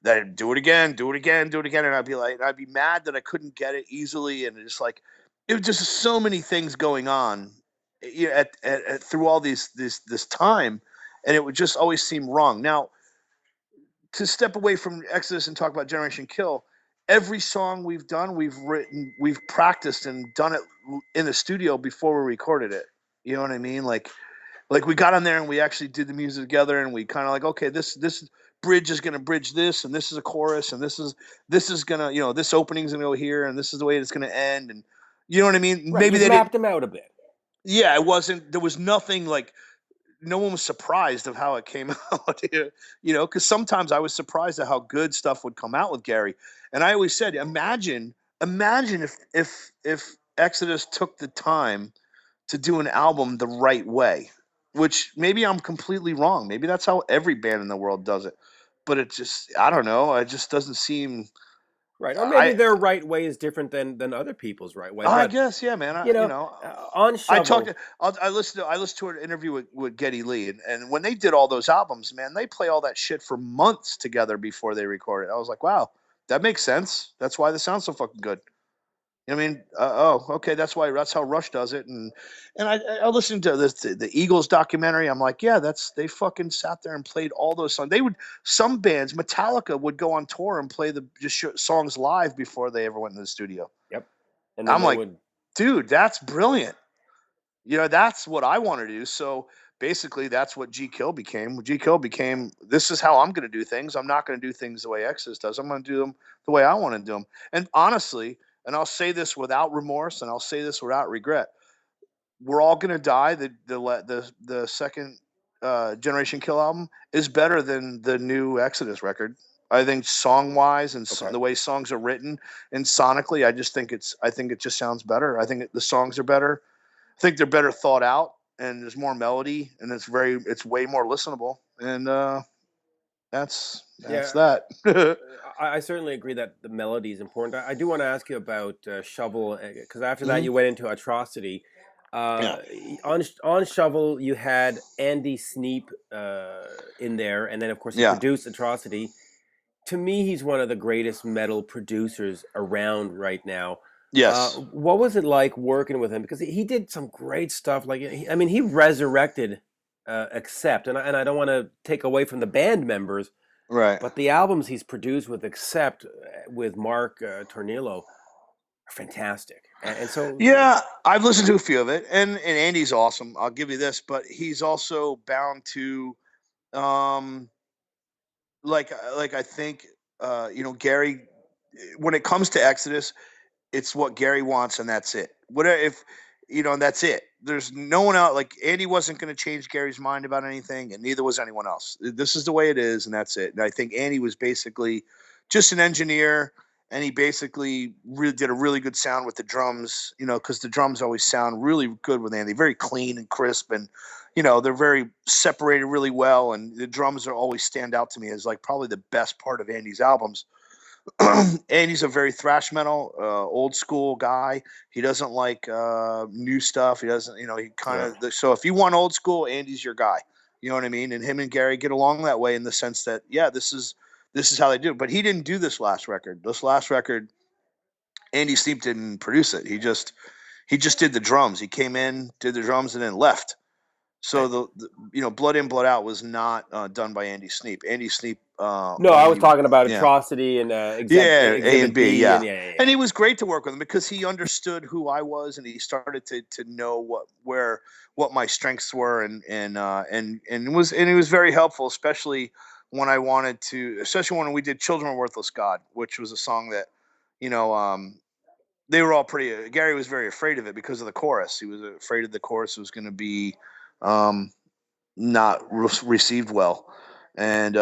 then I'd do it again, do it again, do it again, and I'd be mad that I couldn't get it easily, and it's like it was just so many things going on, through all this time, and it would just always seem wrong. Now, to step away from Exodus and talk about Generation Kill, every song we've done, we've written, we've practiced and done it in the studio before we recorded it. You know what I mean? Like we got on there and we actually did the music together, and we kind of like, okay, this bridge is going to bridge this, and this is a chorus, and this is gonna, this opening's gonna go here, and this is the way it's gonna end, and you know what I mean? Right. Maybe You've they didn't. mapped them out a bit. Yeah, it wasn't. There was nothing like no one was surprised of how it came out, because sometimes I was surprised at how good stuff would come out with Gary. And I always said, imagine if Exodus took the time to do an album the right way, which maybe I'm completely wrong. Maybe that's how every band in the world does it. But it just, I don't know. It just doesn't seem. Right. Or maybe I their right way is different than other people's right way. I But, guess, yeah, man. you know, on I talked. Shovel, I listened to an interview with Geddy Lee, and when they did all those albums, man, they play all that shit for months together before they record it. I was like, wow, that makes sense. That's why the sounds so fucking good. You know what I mean? Okay, that's how Rush does it. And I listened to the Eagles documentary. I'm like, yeah, they fucking sat there and played all those songs. Some bands, Metallica would go on tour and play the songs live before they ever went in the studio. yep. And then I'm they like, would. dude, that's brilliant. That's what I want to do. So basically, that's what G Kill became. G Kill became, this is how I'm going to do things. I'm not going to do things the way Exodus does. I'm going to do them the way I want to do them. And honestly, and I'll say this without remorse, and I'll say this without regret, we're all going to die. The second Generation Kill album is better than the new Exodus record. I think song wise and Okay. the way songs are written and sonically, I think it just sounds better. I think the songs are better. I think they're better thought out, and there's more melody, and it's way more listenable, and that's Yeah. that. I certainly agree that the melody is important. I do want to ask you about Shovel because after that Mhm. you went into Atrocity. Yeah. Uh, on Shovel you had Andy Sneap in there, and then of course he Yeah. produced Atrocity. To me, he's one of the greatest metal producers around right now. Yes. What was it like working with him? Because he did some great stuff. Like, I mean, he resurrected Accept, and I don't want to take away from the band members, Right. but the albums he's produced with Accept with Mark Tornillo are fantastic. And so, Yeah, I've listened to a few of it, and Andy's awesome. I'll give you this, but he's also bound to, um, like I think, Gary. when it comes to Exodus, it's what Gary wants, and that's it. Whatever, if that's it. There's no one else. Like Andy wasn't going to change Gary's mind about anything, and neither was anyone else. This is the way it is, and that's it. And I think Andy was basically just an engineer, and he basically really did a really good sound with the drums. Because the drums always sound really good with Andy, very clean and crisp, and they're very separated really well. And the drums are always stand out to me as like probably the best part of Andy's albums. Andy's a very thrash metal, old school guy. He doesn't like new stuff. He doesn't, he kind Yeah. of. So if you want old school, Andy's your guy. You know what I mean? And him and Gary get along that way in the sense that this is how they do it. But he didn't do this last record. This last record, Andy Sleep didn't produce it. He just did the drums. He came in, did the drums, and then left. So Right. the Blood In Blood Out was not done by Andy Sneap. Andy Sneap, No, when I was he talking about yeah. Atrocity and Yeah, A and Exhibit B, B, and yeah. yeah, yeah, And yeah. he was great to work with him because he understood who I was and he started to know what my strengths were and he was very helpful, especially especially when we did Children of Worthless God, which was a song that, you know, um they were all pretty Gary was very afraid of it because of the chorus. He was afraid of the chorus was going to be um not received well. And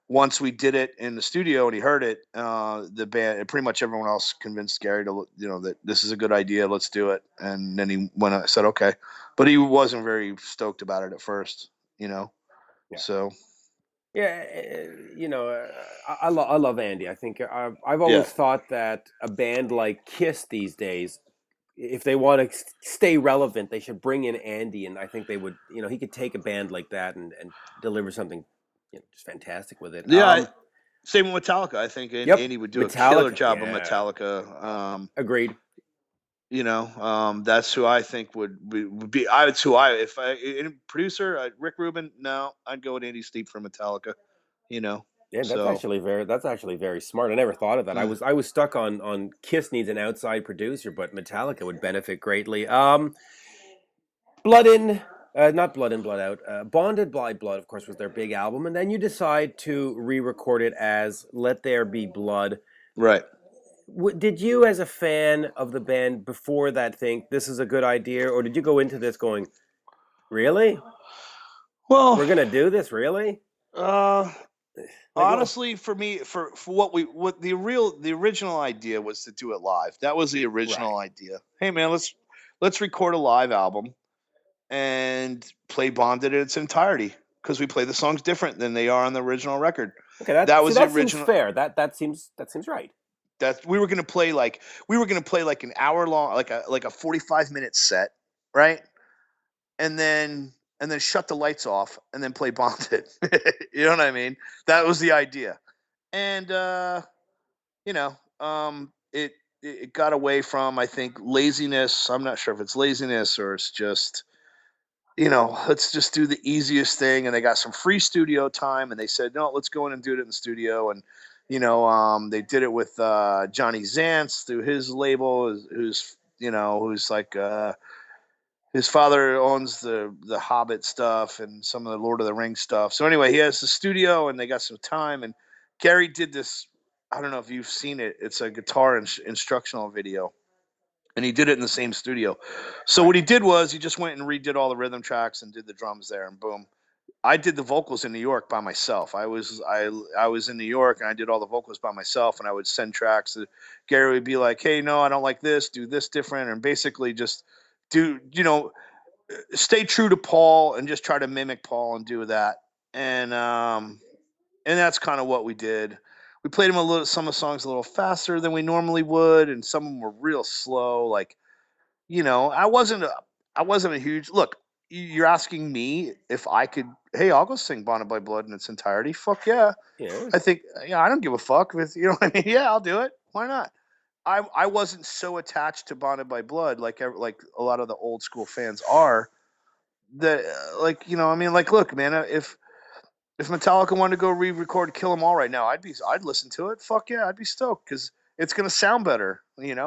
once we did it in the studio and he heard it, the band and pretty much everyone else convinced Gary to that this is a good idea, let's do it. And then he went and said okay, but he wasn't very stoked about it at first, you know. Yeah. So Yeah, I love Andy. I think I've yeah, always thought that a band like Kiss these days, if they want to stay relevant, they should bring in Andy, and I think they would. He could take a band like that and deliver something, just fantastic with it. yeah. Same with Metallica. I think Yep, Andy would do a killer Metallica. job of Yeah, Metallica. agreed. That's who I think would be. I It's who I if I in producer Rick Rubin. No, I'd go with Andy Steep for Metallica. You know, Yeah, so that's actually very smart. I never thought of that. I yeah. was I was stuck on Kiss needs an outside producer, but Metallica would benefit greatly. Blood in, not Blood in, Blood Out. Bonded by Blood, of course, was their big album, and then you decide to re-record it as Let There Be Blood. Right. Did you, as a fan of the band before that, think this is a good idea, or did you go into this going, "Really, Well, we're gonna do this? Really?" uh, Like, well, honestly, for me, for what the original idea was to do it live. That was the right? original idea. Hey man, let's record a live album and play Bonded in its entirety because we play the songs different than they are on the original record. Okay, That was the that seems original. fair. That seems right. That we were gonna play like an hour long, like a 45-minute set, right? And then shut the lights off and then play Bonded. You know what I mean? That was the idea. And you know, it got away from, I think, laziness. I'm not sure if it's laziness or it's just, let's just do the easiest thing. And they got some free studio time, and they said, no, let's go in and do it in the studio. And they did it with Johnny Zantz through his label, who's like his father owns the Hobbit stuff and some of the Lord of the Rings stuff. So anyway, he has the studio, and they got some time. And Gary did this. I don't know if you've seen it. It's a guitar instructional video, and he did it in the same studio. So Right. what he did was he just went and redid all the rhythm tracks and did the drums there, and boom. I did the vocals in New York by myself. I was in New York and I did all the vocals by myself, and I would send tracks. Gary would be like, "Hey, no, I don't like this. Do this different," and basically just do stay true to Paul and just try to mimic Paul and do that. And that's kind of what we did. We played him some of the songs a little faster than we normally would, and some of them were real slow. Like, I wasn't a huge look. You're asking me if I could. Hey, I'll go sing "Bonded by Blood" in its entirety. Fuck yeah! Yeah. I think, I don't give a fuck with, what I mean. Yeah, I'll do it. Why not? I wasn't so attached to "Bonded by Blood" like a lot of the old school fans are. That like I mean, like, look, man, if Metallica wanted to go re-record "Kill 'Em All" right now, I'd listen to it. Fuck yeah, I'd be stoked because it's gonna sound better. It,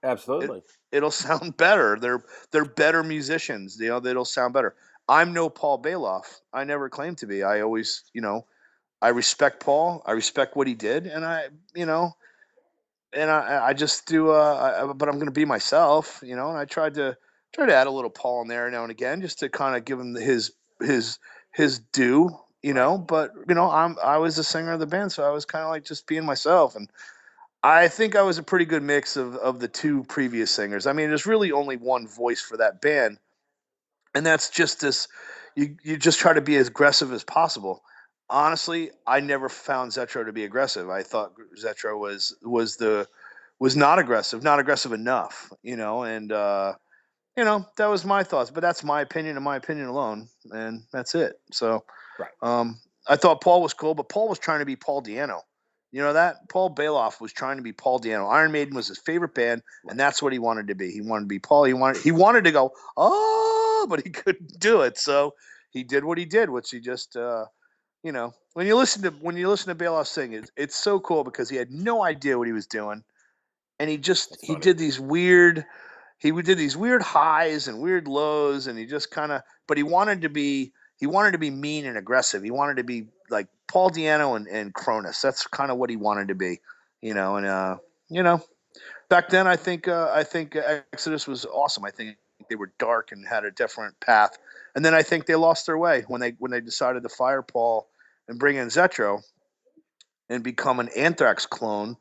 Absolutely. it'll sound better. They're better musicians. It'll sound better. I'm no Paul Bailoff. I never claimed to be. I always, I respect Paul. I respect what he did, and you know, and I just do. But I'm going to be myself, you know. And I tried to add a little Paul in there now and again, just to kind of give him his his due, you Right. know. But you know, I was the singer of the band, so I was kind of like just being myself, and I think I was a pretty good mix of the two previous singers. I mean, there's really only one voice for that band, and that's just this. You just try to be as aggressive as possible. Honestly, I never found Zetro to be aggressive. I thought Zetro was not aggressive enough, you know, and you know, that was my thoughts. But that's my opinion and my opinion alone, and that's it. So Right. um, I thought Paul was cool, but Paul was trying to be Paul Di'Anno. You know that Paul Bailoff was trying to be Paul Di'Anno. Iron Maiden was his favorite band, and Right. that's what he wanted to be. He wanted to be Paul. He wanted to go but he couldn't do it. So he did what he did, which he just you know when you listen to Bailoff sing, it's so cool because he had no idea what he was doing, and That's he funny. did these weird he did these weird highs and weird lows, and he just kind of but he wanted to be mean and aggressive. He wanted to be like Paul Di'Anno and Cronus. That's kind of what he wanted to be, you know. And you know, back then I think Exodus was awesome. I think they were dark and had a different path. And then I think they lost their way when they decided to fire Paul and bring in Zetro and become an Anthrax clone.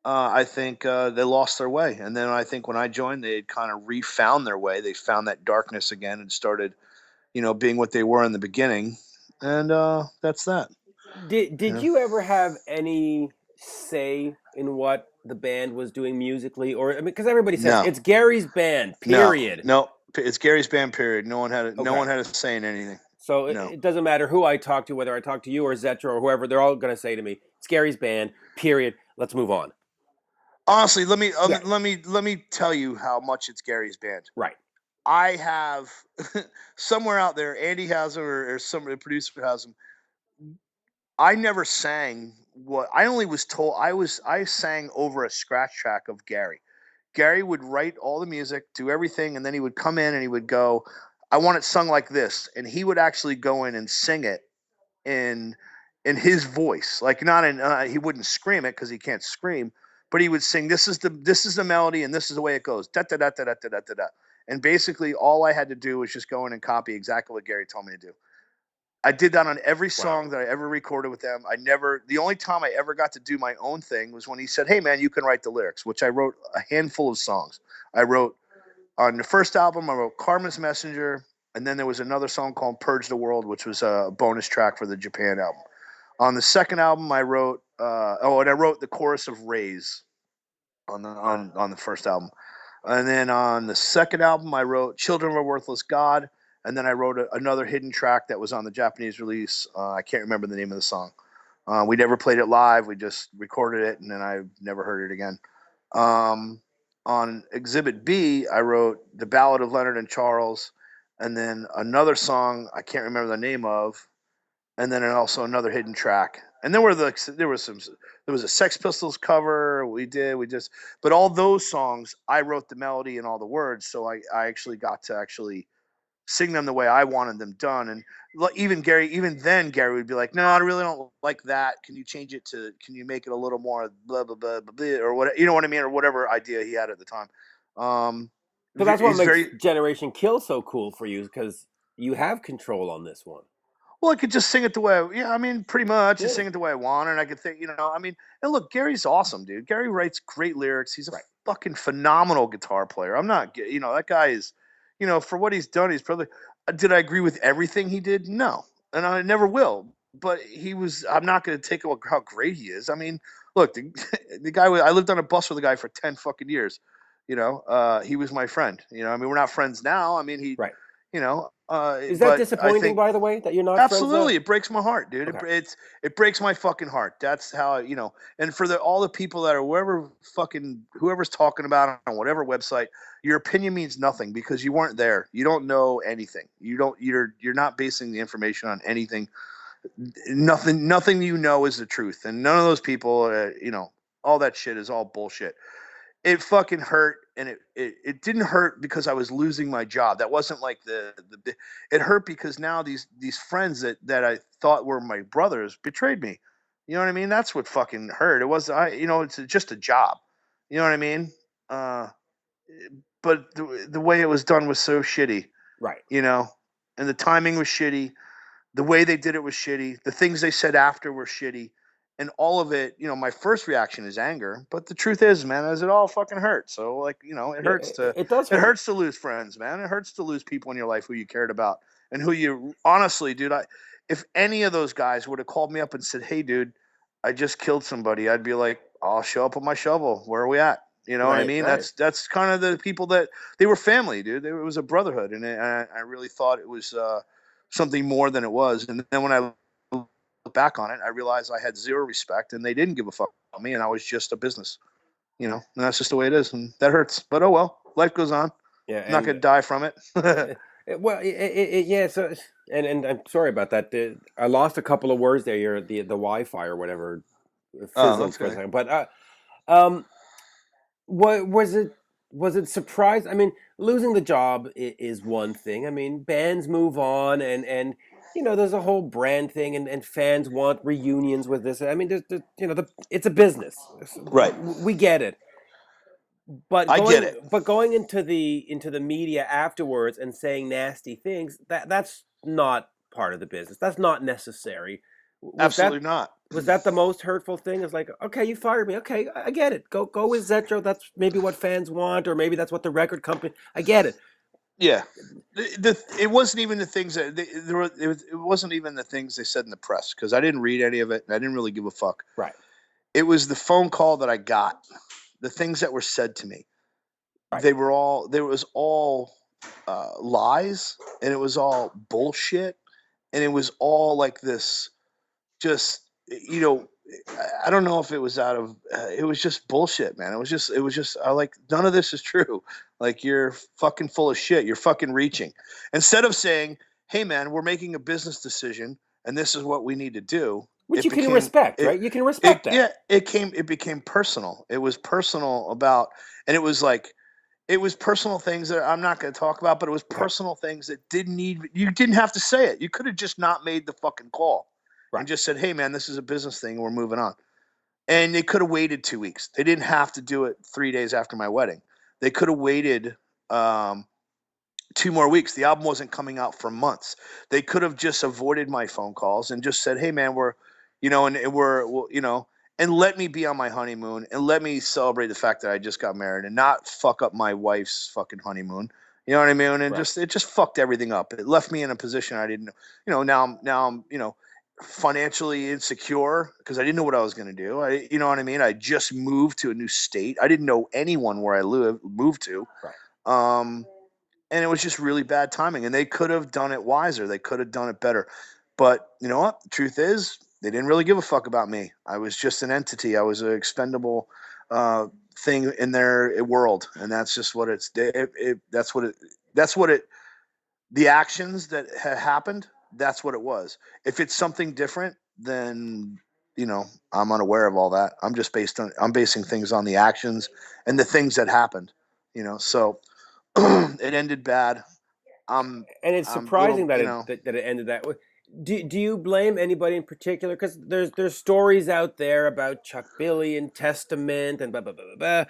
I think they lost their way. And then I think when I joined, they had kind of refound their way. They found that darkness again and started, being what they were in the beginning. And that's that. Did Yeah. you ever have any say in what the band was doing musically, or I mean, because everybody says No, it's Gary's band, no, period. no. It's Gary's band. Period. No Okay, one had a say in anything. so No. it doesn't matter who I talk to, whether I talk to you or Zetro or whoever, they're all going to say to me, "It's Gary's band, period. Let's move on." Honestly, let me Yeah, let me tell you how much it's Gary's band. right. I have somewhere out there, Andy has them, or some producer has them. I never sang what I only was told. I sang over a scratch track of Gary. Gary would write all the music, do everything, and then he would come in and he would go, "I want it sung like this," and he would actually go in and sing it in his voice, like not in. He wouldn't scream it because he can't scream, but he would sing, "This is the melody, and this is the way it goes." Da da da da da da da da. And basically, all I had to do was just go in and copy exactly what Gary told me to do. I did that on every Wow. song that I ever recorded with them. The only time I ever got to do my own thing was when he said, "Hey man, you can write the lyrics," which I wrote a handful of songs. I wrote on the first album, I wrote Karma's Messenger, and then there was another song called Purge the World, which was a bonus track for the Japan album. On the second album, I wrote, and I wrote the chorus of Raise on the first album. And then on the second album, I wrote Children of a Worthless God. And then I wrote another hidden track that was on the Japanese release. I can't remember the name of the song. We never played it live. We just recorded it, and then I never heard it again. Um, on Exhibit B, I wrote The Ballad of Leonard and Charles, and then another song I can't remember the name of, and then also another hidden track. And then there was a Sex Pistols cover we just but all those songs I wrote the melody and all the words, so I actually got to actually sing them the way I wanted them done. And even then Gary would be like, "No, I really don't like that. Can you change it to? Can you make it a little more blah blah blah blah, blah or what? You know what I mean, or whatever idea he had at the time." Um, So that's what he's makes very Generation Kill so cool for you, because you have control on this one. Well, I could just sing it the way, yeah, I mean, pretty much, just Yeah. sing it the way I want, and I could think, I mean, and look, Gary's awesome, dude. Gary writes great lyrics. He's a Right. fucking phenomenal guitar player. I'm not, that guy is, for what he's done, he's probably. Did I agree with everything he did? No, and I never will. But he was. I'm not going to take away how great he is. I mean, look, the guy. I lived on a bus with the guy for 10 fucking years. He was my friend. I mean, we're not friends now. I mean, Right. Is that but I disappointing, think by the way, that you're not friends absolutely, now? it breaks my heart, dude. Okay. It breaks my fucking heart. That's how And for all the people that are whoever's talking about it on whatever website, your opinion means nothing because you weren't there. You don't know anything. You're not basing the information on anything. Nothing you know is the truth, and none of those people, all that shit is all bullshit. It fucking hurt, and it didn't hurt because I was losing my job. That wasn't like the it hurt because now these friends that I thought were my brothers betrayed me. You know what I mean? That's what fucking hurt. It was it's just a job. You know what I mean? But the way it was done was so shitty, Right. you know, and the timing was shitty. The way they did it was shitty. The things they said after were shitty. And all of it, my first reaction is anger. But the truth is, man, is it all fucking hurts. So like, it Yeah, hurts to it does it hurt. hurts to lose friends, man. It hurts to lose people in your life who you cared about and who you honestly, dude, if any of those guys would have called me up and said, "Hey, dude, I just killed somebody," I'd be like, "I'll show up with my shovel. Where are we at?" You know what I Right, mean? right. That's kind of the people that they were family, dude. It was a brotherhood, and I really thought it was something more than it was. And then when I look back on it, I realized I had zero respect, and they didn't give a fuck about me, and I was just a business, and that's just the way it is, and that hurts. But oh well, life goes on. Yeah, I'm not and gonna die from it. well, yeah. So, and I'm sorry about that. I lost a couple of words there. The Wi-Fi or whatever Oh, fizzled for a okay. second. But um, what was it? Was it surprise? I mean, losing the job is one thing. I mean, bands move on, and there's a whole brand thing, and fans want reunions with this. I mean, it's a business. Right. We get it. But I get it. going into the media afterwards and saying nasty things, that's not part of the business. That's not necessary. Was Absolutely that not. was that the most hurtful thing? It's like, okay, you fired me. Okay, I get it. Go with Zetro. That's maybe what fans want, or maybe that's what the record company. I get it. Yeah. It wasn't even the things that it wasn't even the things they said in the press because I didn't read any of it and I didn't really give a fuck. Right. It was the phone call that I got, the things that were said to me. Right. There was all lies and it was all bullshit and it was all like this just I don't know if it was out of it was just bullshit, man. It was just I like none of this is true. Like you're fucking full of shit. You're fucking reaching. Instead of saying, "Hey man, we're making a business decision and this is what we need to do." Which It you can became respect, it right? You can respect that. yeah, it became personal. It was personal about and it was personal things that I'm not going to talk about, but it was Right. personal things that you didn't have to say it. You could have just not made the fucking call and Right. just said, "Hey man, this is a business thing and we're moving on." And they could have waited 2 weeks. They didn't have to do it 3 days after my wedding. They could have waited 2 more weeks. The album wasn't coming out for months. They could have just avoided my phone calls and just said, "Hey man, we're and and let me be on my honeymoon and let me celebrate the fact that I just got married and not fuck up my wife's fucking honeymoon." You know what I mean? And Right. it just fucked everything up. It left me in a position I didn't now I'm financially insecure because I didn't know what I was going to do. You know what I mean? I just moved to a new state. I didn't know anyone where I moved to. Right. Um and it was just really bad timing. And they could have done it wiser. They could have done it better. But you know what? The truth is, they didn't really give a fuck about me. I was just an entity. I was an expendable thing in their world, and that's just what that's what it. That's what it. The actions that had happened. That's what it was. If it's something different, then I'm unaware of all that. I'm basing things on the actions and the things that happened. So it ended bad. And it's I'm a little, surprising that it ended that way. Do you blame anybody in particular? Because there's stories out there about Chuck Billy and Testament and blah blah blah blah, blah.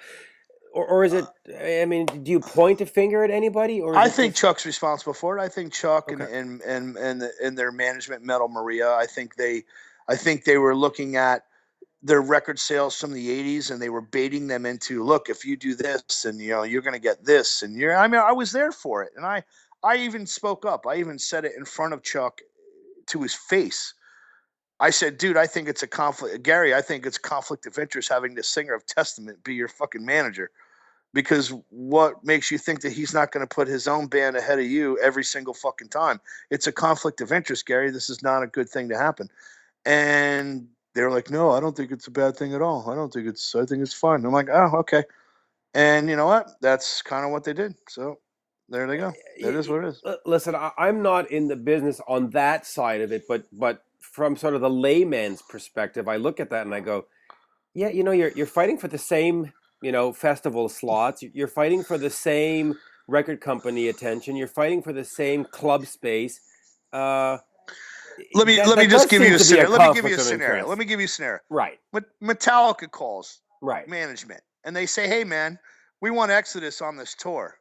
Or is it? I mean, do you point a finger at anybody, or is I it think just Chuck's responsible for it. I think Chuck and okay? their management, Metal Maria. I think they were looking at their record sales from the '80s, and they were baiting them into, look, if you do this, and you're going to get this, and I mean, I was there for it, and I even spoke up. I even said it in front of Chuck to his face. I said, dude, I think it's a conflict. Gary, I think it's conflict of interest having the singer of Testament be your fucking manager. Because what makes you think that he's not going to put his own band ahead of you every single fucking time? It's a conflict of interest, Gary. This is not a good thing to happen. And they're like, no, I don't think it's a bad thing at all. I think it's fine. I'm like, oh, okay. And you know what? That's kind of what they did. So there they go. That is what it is. Listen, I'm not in the business on that side of it, but from sort of the layman's perspective, I look at that and I go, yeah, you're fighting for the same festival slots. You're fighting for the same record company attention. You're fighting for the same club space. Uh, Let me that just does give you seem a to be a scenario. Let me give you conflict a of scenario. interest. Let me give you a scenario. Right. Metallica calls Right. management and they say, "Hey, man, we want Exodus on this tour.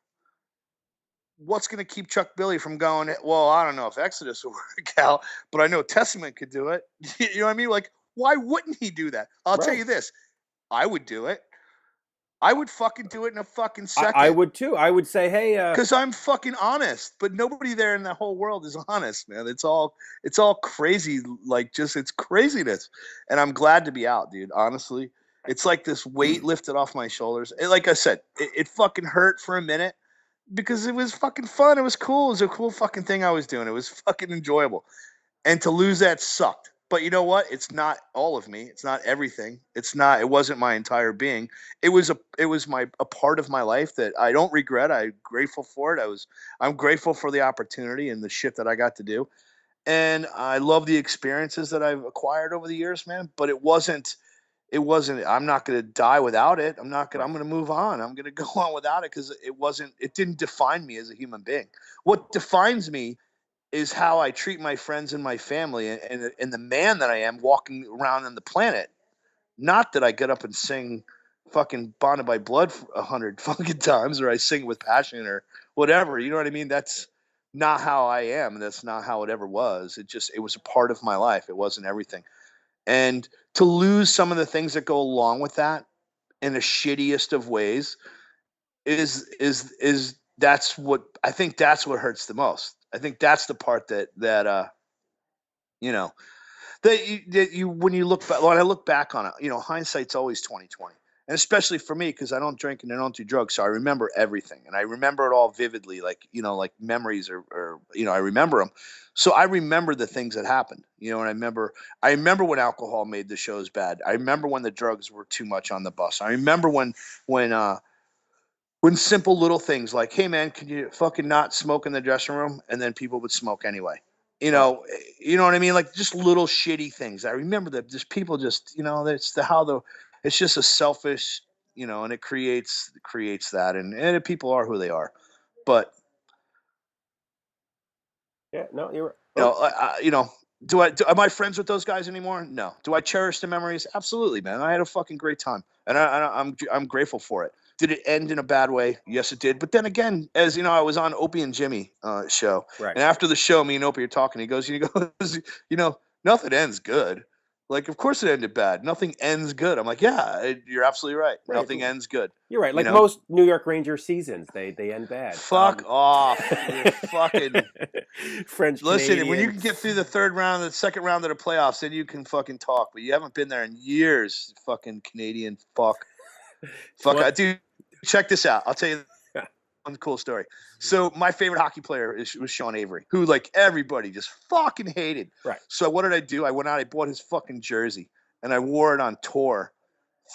What's going to keep Chuck Billy from going? Well, I don't know if Exodus will work out, but I know Testament could do it." You know what I mean? Like, why wouldn't he do that? I'll tell Right. you this: I would do it. I would fucking do it in a fucking I second. would too. I would say, hey, Because I'm fucking honest, but nobody there in the whole world is honest, man. It's all crazy, like just it's craziness, and I'm glad to be out, dude. Honestly, it's like this weight lifted off my shoulders. Like I said, it fucking hurt for a minute because it was fucking fun. It was cool. It was a cool fucking thing I was doing. It was fucking enjoyable, and to lose that sucked. But you know what? It's not all of me. It's not everything. It's not. It wasn't my entire being. It was a part of my life that I don't regret. I'm grateful for it. I'm grateful for the opportunity and the shit that I got to do. And I love the experiences that I've acquired over the years, man. But it wasn't. I'm not going to die without it. I'm right, going to move on. I'm going to go on without it because it didn't define me as a human being. What defines me is how I treat my friends and my family, and the man that I am walking around on the planet. Not that I get up and sing fucking Bonded by Blood 100 fucking times, or I sing with passion or whatever. You know what I mean? That's not how I am. And that's not how it ever was. It was a part of my life. It wasn't everything. And to lose some of the things that go along with that in the shittiest of ways is that's what I think that's what hurts the most. I think that's the part that you know that you when you look back, when I look back on it, hindsight's always 2020, and especially for me because I don't drink and I don't do drugs, so I remember everything and I remember it all vividly, like memories or I remember them. So I remember the things that happened, and I remember when alcohol made the shows bad. I remember when the drugs were too much on the bus. I remember when when simple little things like, "Hey man, can you fucking not smoke in the dressing room?" And then people would smoke anyway. You right. know, you know what I mean? Like just little shitty things. I remember that just people just, that's it's just a selfish, and it creates that, and people are who they are. But Yeah, no, you're right. you know, Oh, I, you know, am I friends with those guys anymore? No. Do I cherish the memories? Absolutely, man. I had a fucking great time, and I'm grateful for it. Did it end in a bad way? Yes, it did. But then again, as you know, I was on Opie and Jimmy show, right. and after the show, me and Opie are talking. He goes, nothing ends good. Like, of course it ended bad. Nothing ends good. I'm like, yeah, you're absolutely right. Right. Nothing ends good. You're right. You Like know, most New York Ranger seasons, they end bad. fuck off. You're fucking French Listen, when you Canadian. can get through the third round, the second round of the playoffs, then you can fucking talk. But you haven't been there in years, fucking Canadian fuck. It's one. Dude, check this out. I'll tell you one cool story. So my favorite hockey player was Sean Avery, who like everybody just fucking hated. Right. So what did I do? I went out, I bought his fucking jersey, and I wore it on tour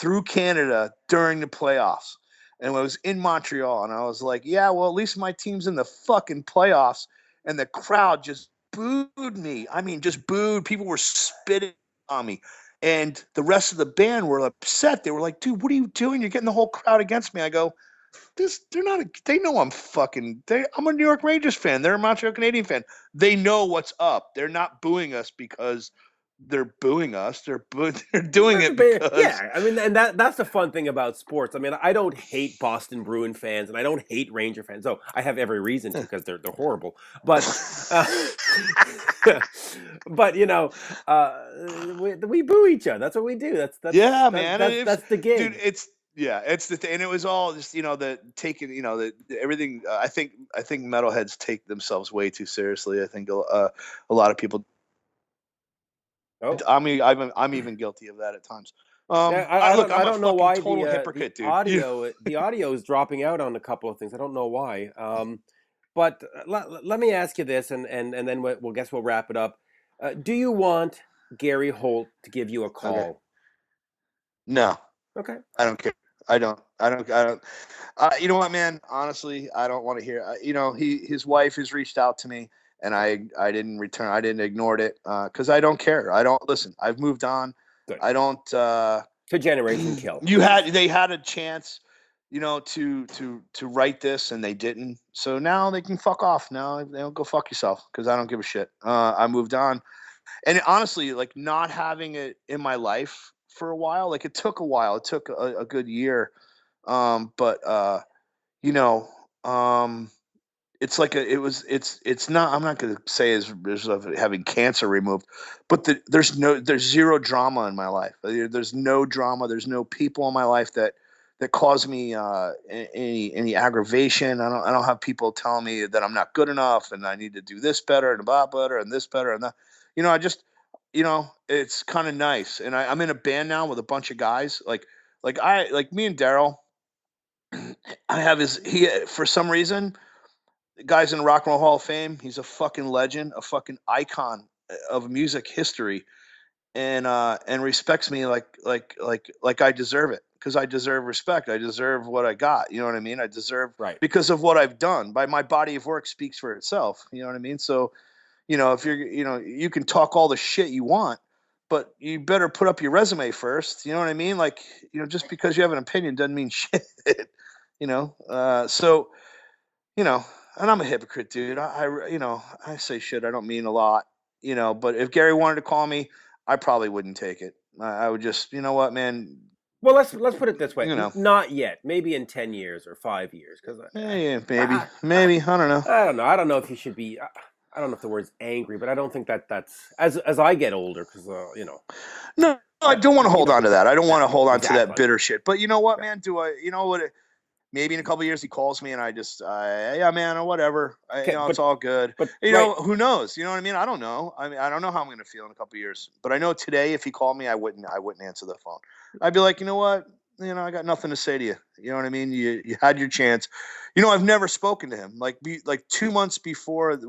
through Canada during the playoffs. And I was in Montreal, and I was like, yeah, well, at least my team's in the fucking playoffs. And the crowd just booed me. I mean, just booed. People were spitting on me. And the rest of the band were upset. They were like, dude, what are you doing? You're getting the whole crowd against me. I go, they're not, they know I'm a New York Rangers fan. They're a Montreal Canadian fan. They know what's up. They're not booing us because they're booing us. They're doing it because Yeah, I mean, and that's the fun thing about sports. I mean, I don't hate Boston Bruin fans, and I don't hate Ranger fans. So I have every reason to because they're horrible. But uh, but we boo each other. That's what we do. Yeah, man. That's the Dude, gig. it's and it was all just the taking the everything. I think metalheads take themselves way too seriously. I think a lot of people. Oh, I'm even guilty of that at times. yeah. I'm I a don't know fucking why total hypocrite, dude. the audio is dropping out on a couple of things. I don't know why. But let me ask you this, and then we'll guess we'll wrap it up. Do you want Gary Holt to give you a Okay. call? No, Okay. I don't care. I don't. I don't. I don't. You know what, man? Honestly, I don't want to hear. His wife has reached out to me, and Okay. I didn't return. I didn't ignore it because I don't care. I don't listen. I've moved on. Good. I don't. To Generation Kill. They had a chance, to write this, and they didn't. So now they can fuck off. Now they'll go fuck yourself because I don't give a shit. I moved on, and honestly, like not having it in my life for a while, like it took a while. It took a good year But you know, it's like it's not. I'm not going to say as of having cancer removed, but there's zero drama in my life. There's no drama. There's no people in my life that cause me any aggravation. I don't have people telling me that I'm not good enough and I need to do this better and that better and this better and that. I just it's kind of nice. And I'm in a band now with a bunch of guys like me and Darryl. I have his he for some reason the guy's in the Rock and Roll Hall of Fame. He's a fucking legend, a fucking icon of music history, and respects me like I deserve it because I deserve respect. I deserve what I got. You know what I mean? I deserve Right. because of what I've done. By my body of work speaks for itself. You know what I mean? So if you can talk all the shit you want, but you better put up your resume first. You know what I mean? Like just because you have an opinion doesn't mean shit. So you know, and I'm a hypocrite, dude. I say shit I don't mean a lot, but if Gary wanted to call me, I probably wouldn't take it. I would just, you know what, man, Well, let's put it this way. you know, Not yet. Maybe in 10 years or 5 years, because yeah, I, maybe, I don't know. I don't know. I don't know if you should be. I don't know if the word's angry, but I don't think that's as I get older, because No, I don't want to hold on to that. I don't want to hold on to that exactly. bitter shit. But you know what, Yeah. man? You know what? Maybe in a couple of years he calls me and I just, yeah, man, or whatever. Okay, It's all good. but right. Who knows? You know what I mean? I don't know. I mean, I don't know how I'm going to feel in a couple of years. But I know today, if he called me, I wouldn't answer the phone. I'd be like, you know what? I got nothing to say to you. You know what I mean? You had your chance. I've never spoken to him. Like 2 months before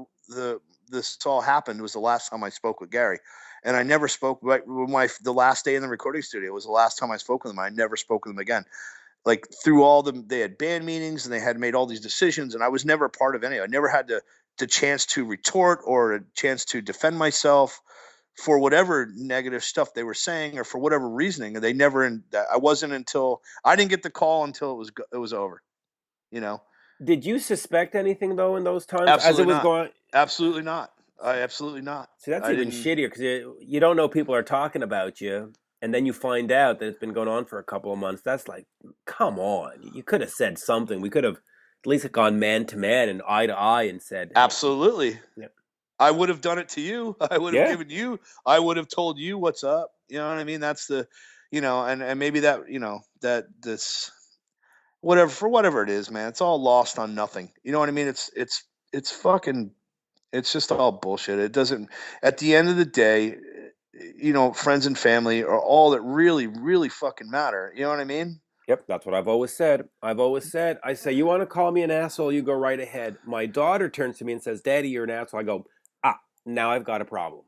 this all happened was the last time I spoke with Gary. And I never spoke the last day in the recording studio was the last time I spoke with him. I never spoke with him again. Like through all they had band meetings and they had made all these decisions, and I was never a part of any. I never had the chance to retort or a chance to defend myself for whatever negative stuff they were saying or for whatever reasoning. And they never. I wasn't until I didn't get the call until it was over. You know, Did you suspect anything though in those times as it absolutely was not. going? Absolutely not. I absolutely not. See, that's I even didn't. shittier because you don't know people are talking about you, and then you find out that it's been going on for a couple of months. That's like, come on, you could have said something. We could have at least gone man to man and eye to eye and said, "Hey, Absolutely. yeah, I would have done it to you. I would have yeah, given you. I would have told you what's up. You know what I mean? That's and maybe that, that this, whatever, for whatever it is, man, it's all lost on nothing. You know what I mean? It's fucking, it's just all bullshit. It doesn't, at the end of the day, friends and family are all that really, really fucking matter. You know what I mean? yep." That's what I've always said. I say, you want to call me an asshole, you go right ahead. My daughter turns to me and says, "Daddy, you're an asshole." I go, "Ah, now I've got a problem.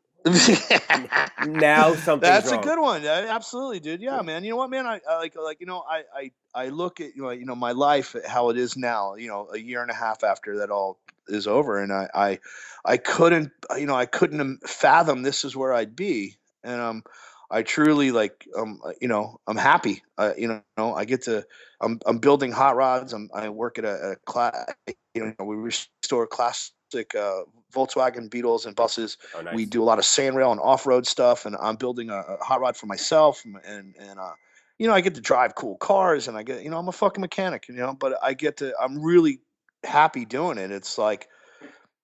Now something's That's a wrong." good one. Absolutely, dude. Yeah, man. You know what, man? I like I look at my life how it is now. A year and a half after that all is over, and I couldn't fathom this is where I'd be, and I truly I'm happy. I get to I'm building hot rods. I work at a class. We restore classic Volkswagen Beetles and buses. Oh, We nice. do a lot of sand rail and off road stuff, and I'm building a hot rod for myself, and I get to drive cool cars, and I get I'm a fucking mechanic, but I'm really happy doing it. It's like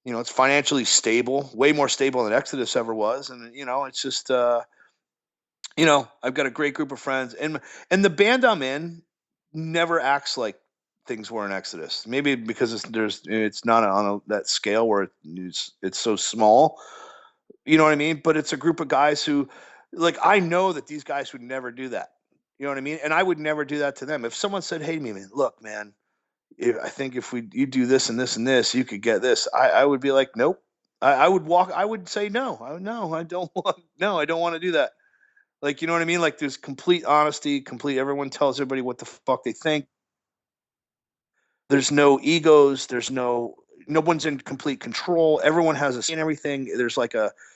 it's financially stable, way more stable than Exodus ever was, and it's just I've got a great group of friends, and the band I'm in never acts like things were in Exodus. Maybe because it's not on that scale where it's so small. You know what I mean? But it's a group of guys who, like, I know that these guys would never do that. You know what I mean? And I would never do that to them. If someone said, "Hey, man, look, man, I think if you do this and this and this, you could get this," I would be like, "Nope." I would walk. I would say no. No, I don't want. No, I don't want to do that. Like, you know what I mean? Like, there's complete honesty. Everyone tells everybody what the fuck they think. There's no egos. No one's in complete control. Everyone has a say in everything. There's like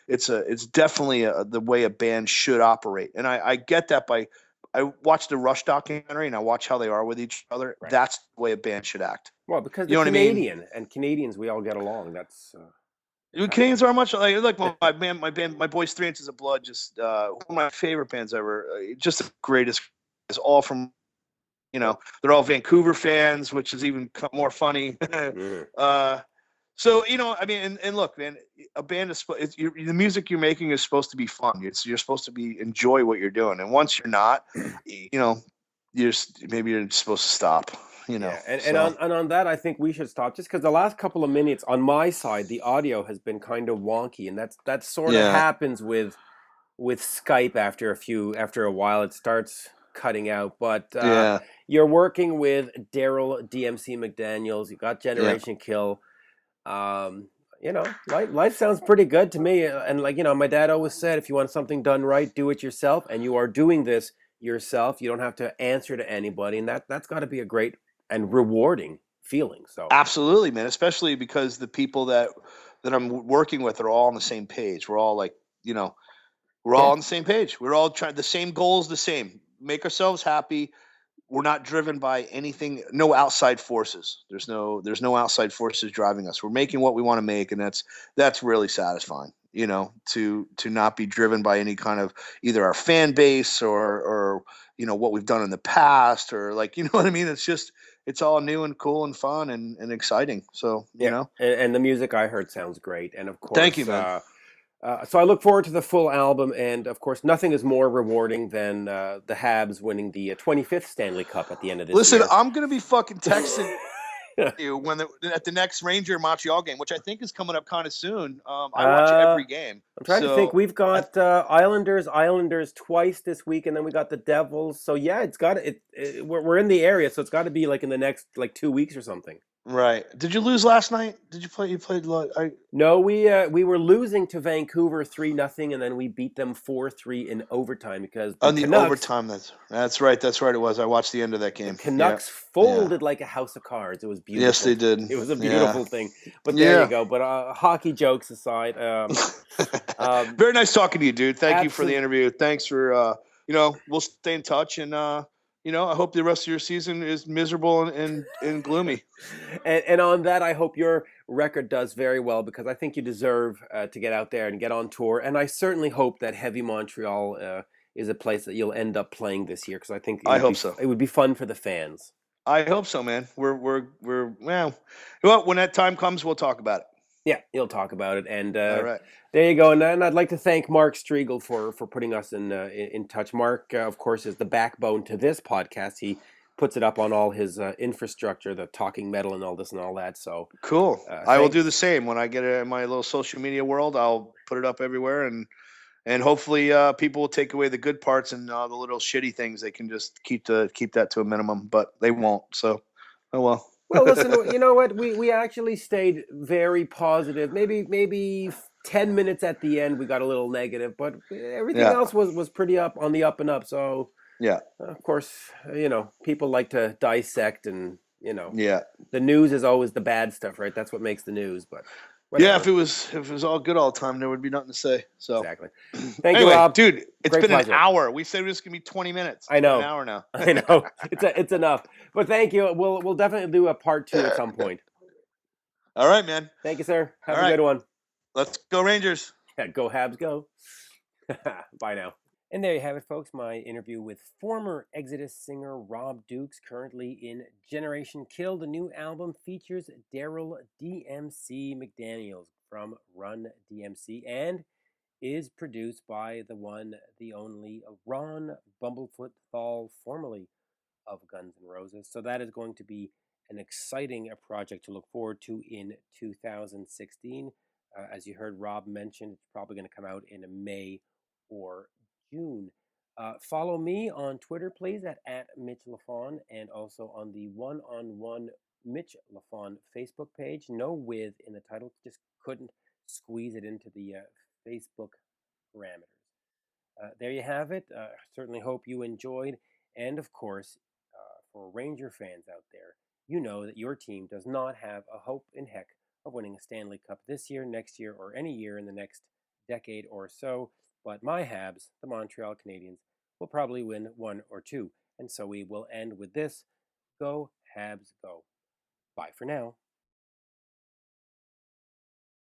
it's definitely the way a band should operate. And I get that I watch the Rush documentary and I watch how they are with each other. Right. That's the way a band should act. Well, because You the know what I mean? Canadian and Canadians, we all get along. That's Canadians are much like my boys 3 Inches of Blood. Just one of my favorite bands ever. Just the greatest. It's all from they're all Vancouver fans, which is even more funny. uh, so I mean, and look, man, a band is the music you're making is supposed to be fun. You're supposed to enjoy what you're doing, and once you're not, maybe you're supposed to stop. Yeah, and, so. on that, I think we should stop just because the last couple of minutes on my side, the audio has been kind of wonky, and that sort of happens with Skype after a while. It starts cutting out, but you're working with Darryl DMC McDaniels. You got Generation Kill. Life sounds pretty good to me. And my dad always said, if you want something done right, do it yourself. And you are doing this yourself. You don't have to answer to anybody, and that's got to be a great and rewarding feeling. So absolutely, man. Especially because the people that I'm working with are all on the same page. We're all we're all on the same page. We're all trying the same goals, the same. Make ourselves happy. We're not driven by anything, no outside forces. There's no outside forces driving us. We're making what we want to make, and that's really satisfying, to not be driven by any kind of either our fan base or what we've done in the past, or what I mean? It's all new and cool and fun and exciting. So, and the music I heard sounds great. And of course, thank you, man. So I look forward to the full album, and of course, nothing is more rewarding than the Habs winning the 25th Stanley Cup at the end of this year. Listen, I'm gonna be fucking texting you at the next Ranger Montreal game, which I think is coming up kind of soon. I watch every game. I'm trying to think. We've got Islanders twice this week, and then we got the Devils. So yeah, it's got it. We're in the area, so it's got to be in the next 2 weeks or something. Right. Did you lose last night? Did you play? You played. No, we were losing to Vancouver 3-0, and then we beat them 4-3 in overtime because on the Canucks, overtime. That's right. It was. I watched the end of that game. The Canucks folded like a house of cards. It was beautiful. Yes, they did. It was a beautiful thing. But there you go. But hockey jokes aside, very nice talking to you, dude. Thank you for the interview. Thanks for we'll stay in touch, and I hope the rest of your season is miserable and gloomy. And on that, I hope your record does very well, because I think you deserve to get out there and get on tour. And I certainly hope that Heavy Montreal is a place that you'll end up playing this year, because I think it would be fun for the fans. I hope so, man. We're when that time comes, we'll talk about it. Yeah, you'll talk about it. And all right. There you go. And I'd like to thank Mark Striegel for putting us in touch. Mark, of course, is the backbone to this podcast. He puts it up on all his infrastructure, the Talking Metal and all this and all that. So cool. I will do the same when I get it in my little social media world. I'll put it up everywhere, and hopefully people will take away the good parts, and the little shitty things they can just keep that to a minimum. But they won't. So, oh well. Well, listen, you know what? We actually stayed very positive. Maybe 10 minutes at the end we got a little negative, but everything else was pretty up on the up and up. So yeah, of course, people like to dissect, and the news is always the bad stuff, right? That's what makes the news. But whatever. Yeah, if it was all good all the time, there would be nothing to say. So exactly. Thank you, Rob. Dude. It's Great been pleasure. An hour. We said it was gonna be 20 minutes. I know. An hour now. I know. It's enough. But thank you. We'll definitely do a part 2 at some point. All right, man. Thank you, sir. Have a good one. Let's go Rangers. Yeah, go Habs, go. Bye now. And there you have it, folks. My interview with former Exodus singer Rob Dukes, currently in Generation Kill. The new album features Darryl DMC McDaniels from Run DMC and is produced by the one, the only Ron Bumblefoot Thal, formerly of Guns N' Roses. So that is going to be an exciting project to look forward to in 2016. As you heard Rob mention, it's probably going to come out in May or June. Follow me on Twitter, please, at Mitch Lafon, and also on the one-on-one Mitch Lafon Facebook page. No with in the title, just couldn't squeeze it into the Facebook parameters. There you have it. Certainly hope you enjoyed. And of course, for Ranger fans out there, you know that your team does not have a hope in heck of winning a Stanley Cup this year, next year, or any year in the next decade or so. But my Habs, the Montreal Canadiens, will probably win 1 or 2. And so we will end with this. Go Habs, go. Bye for now.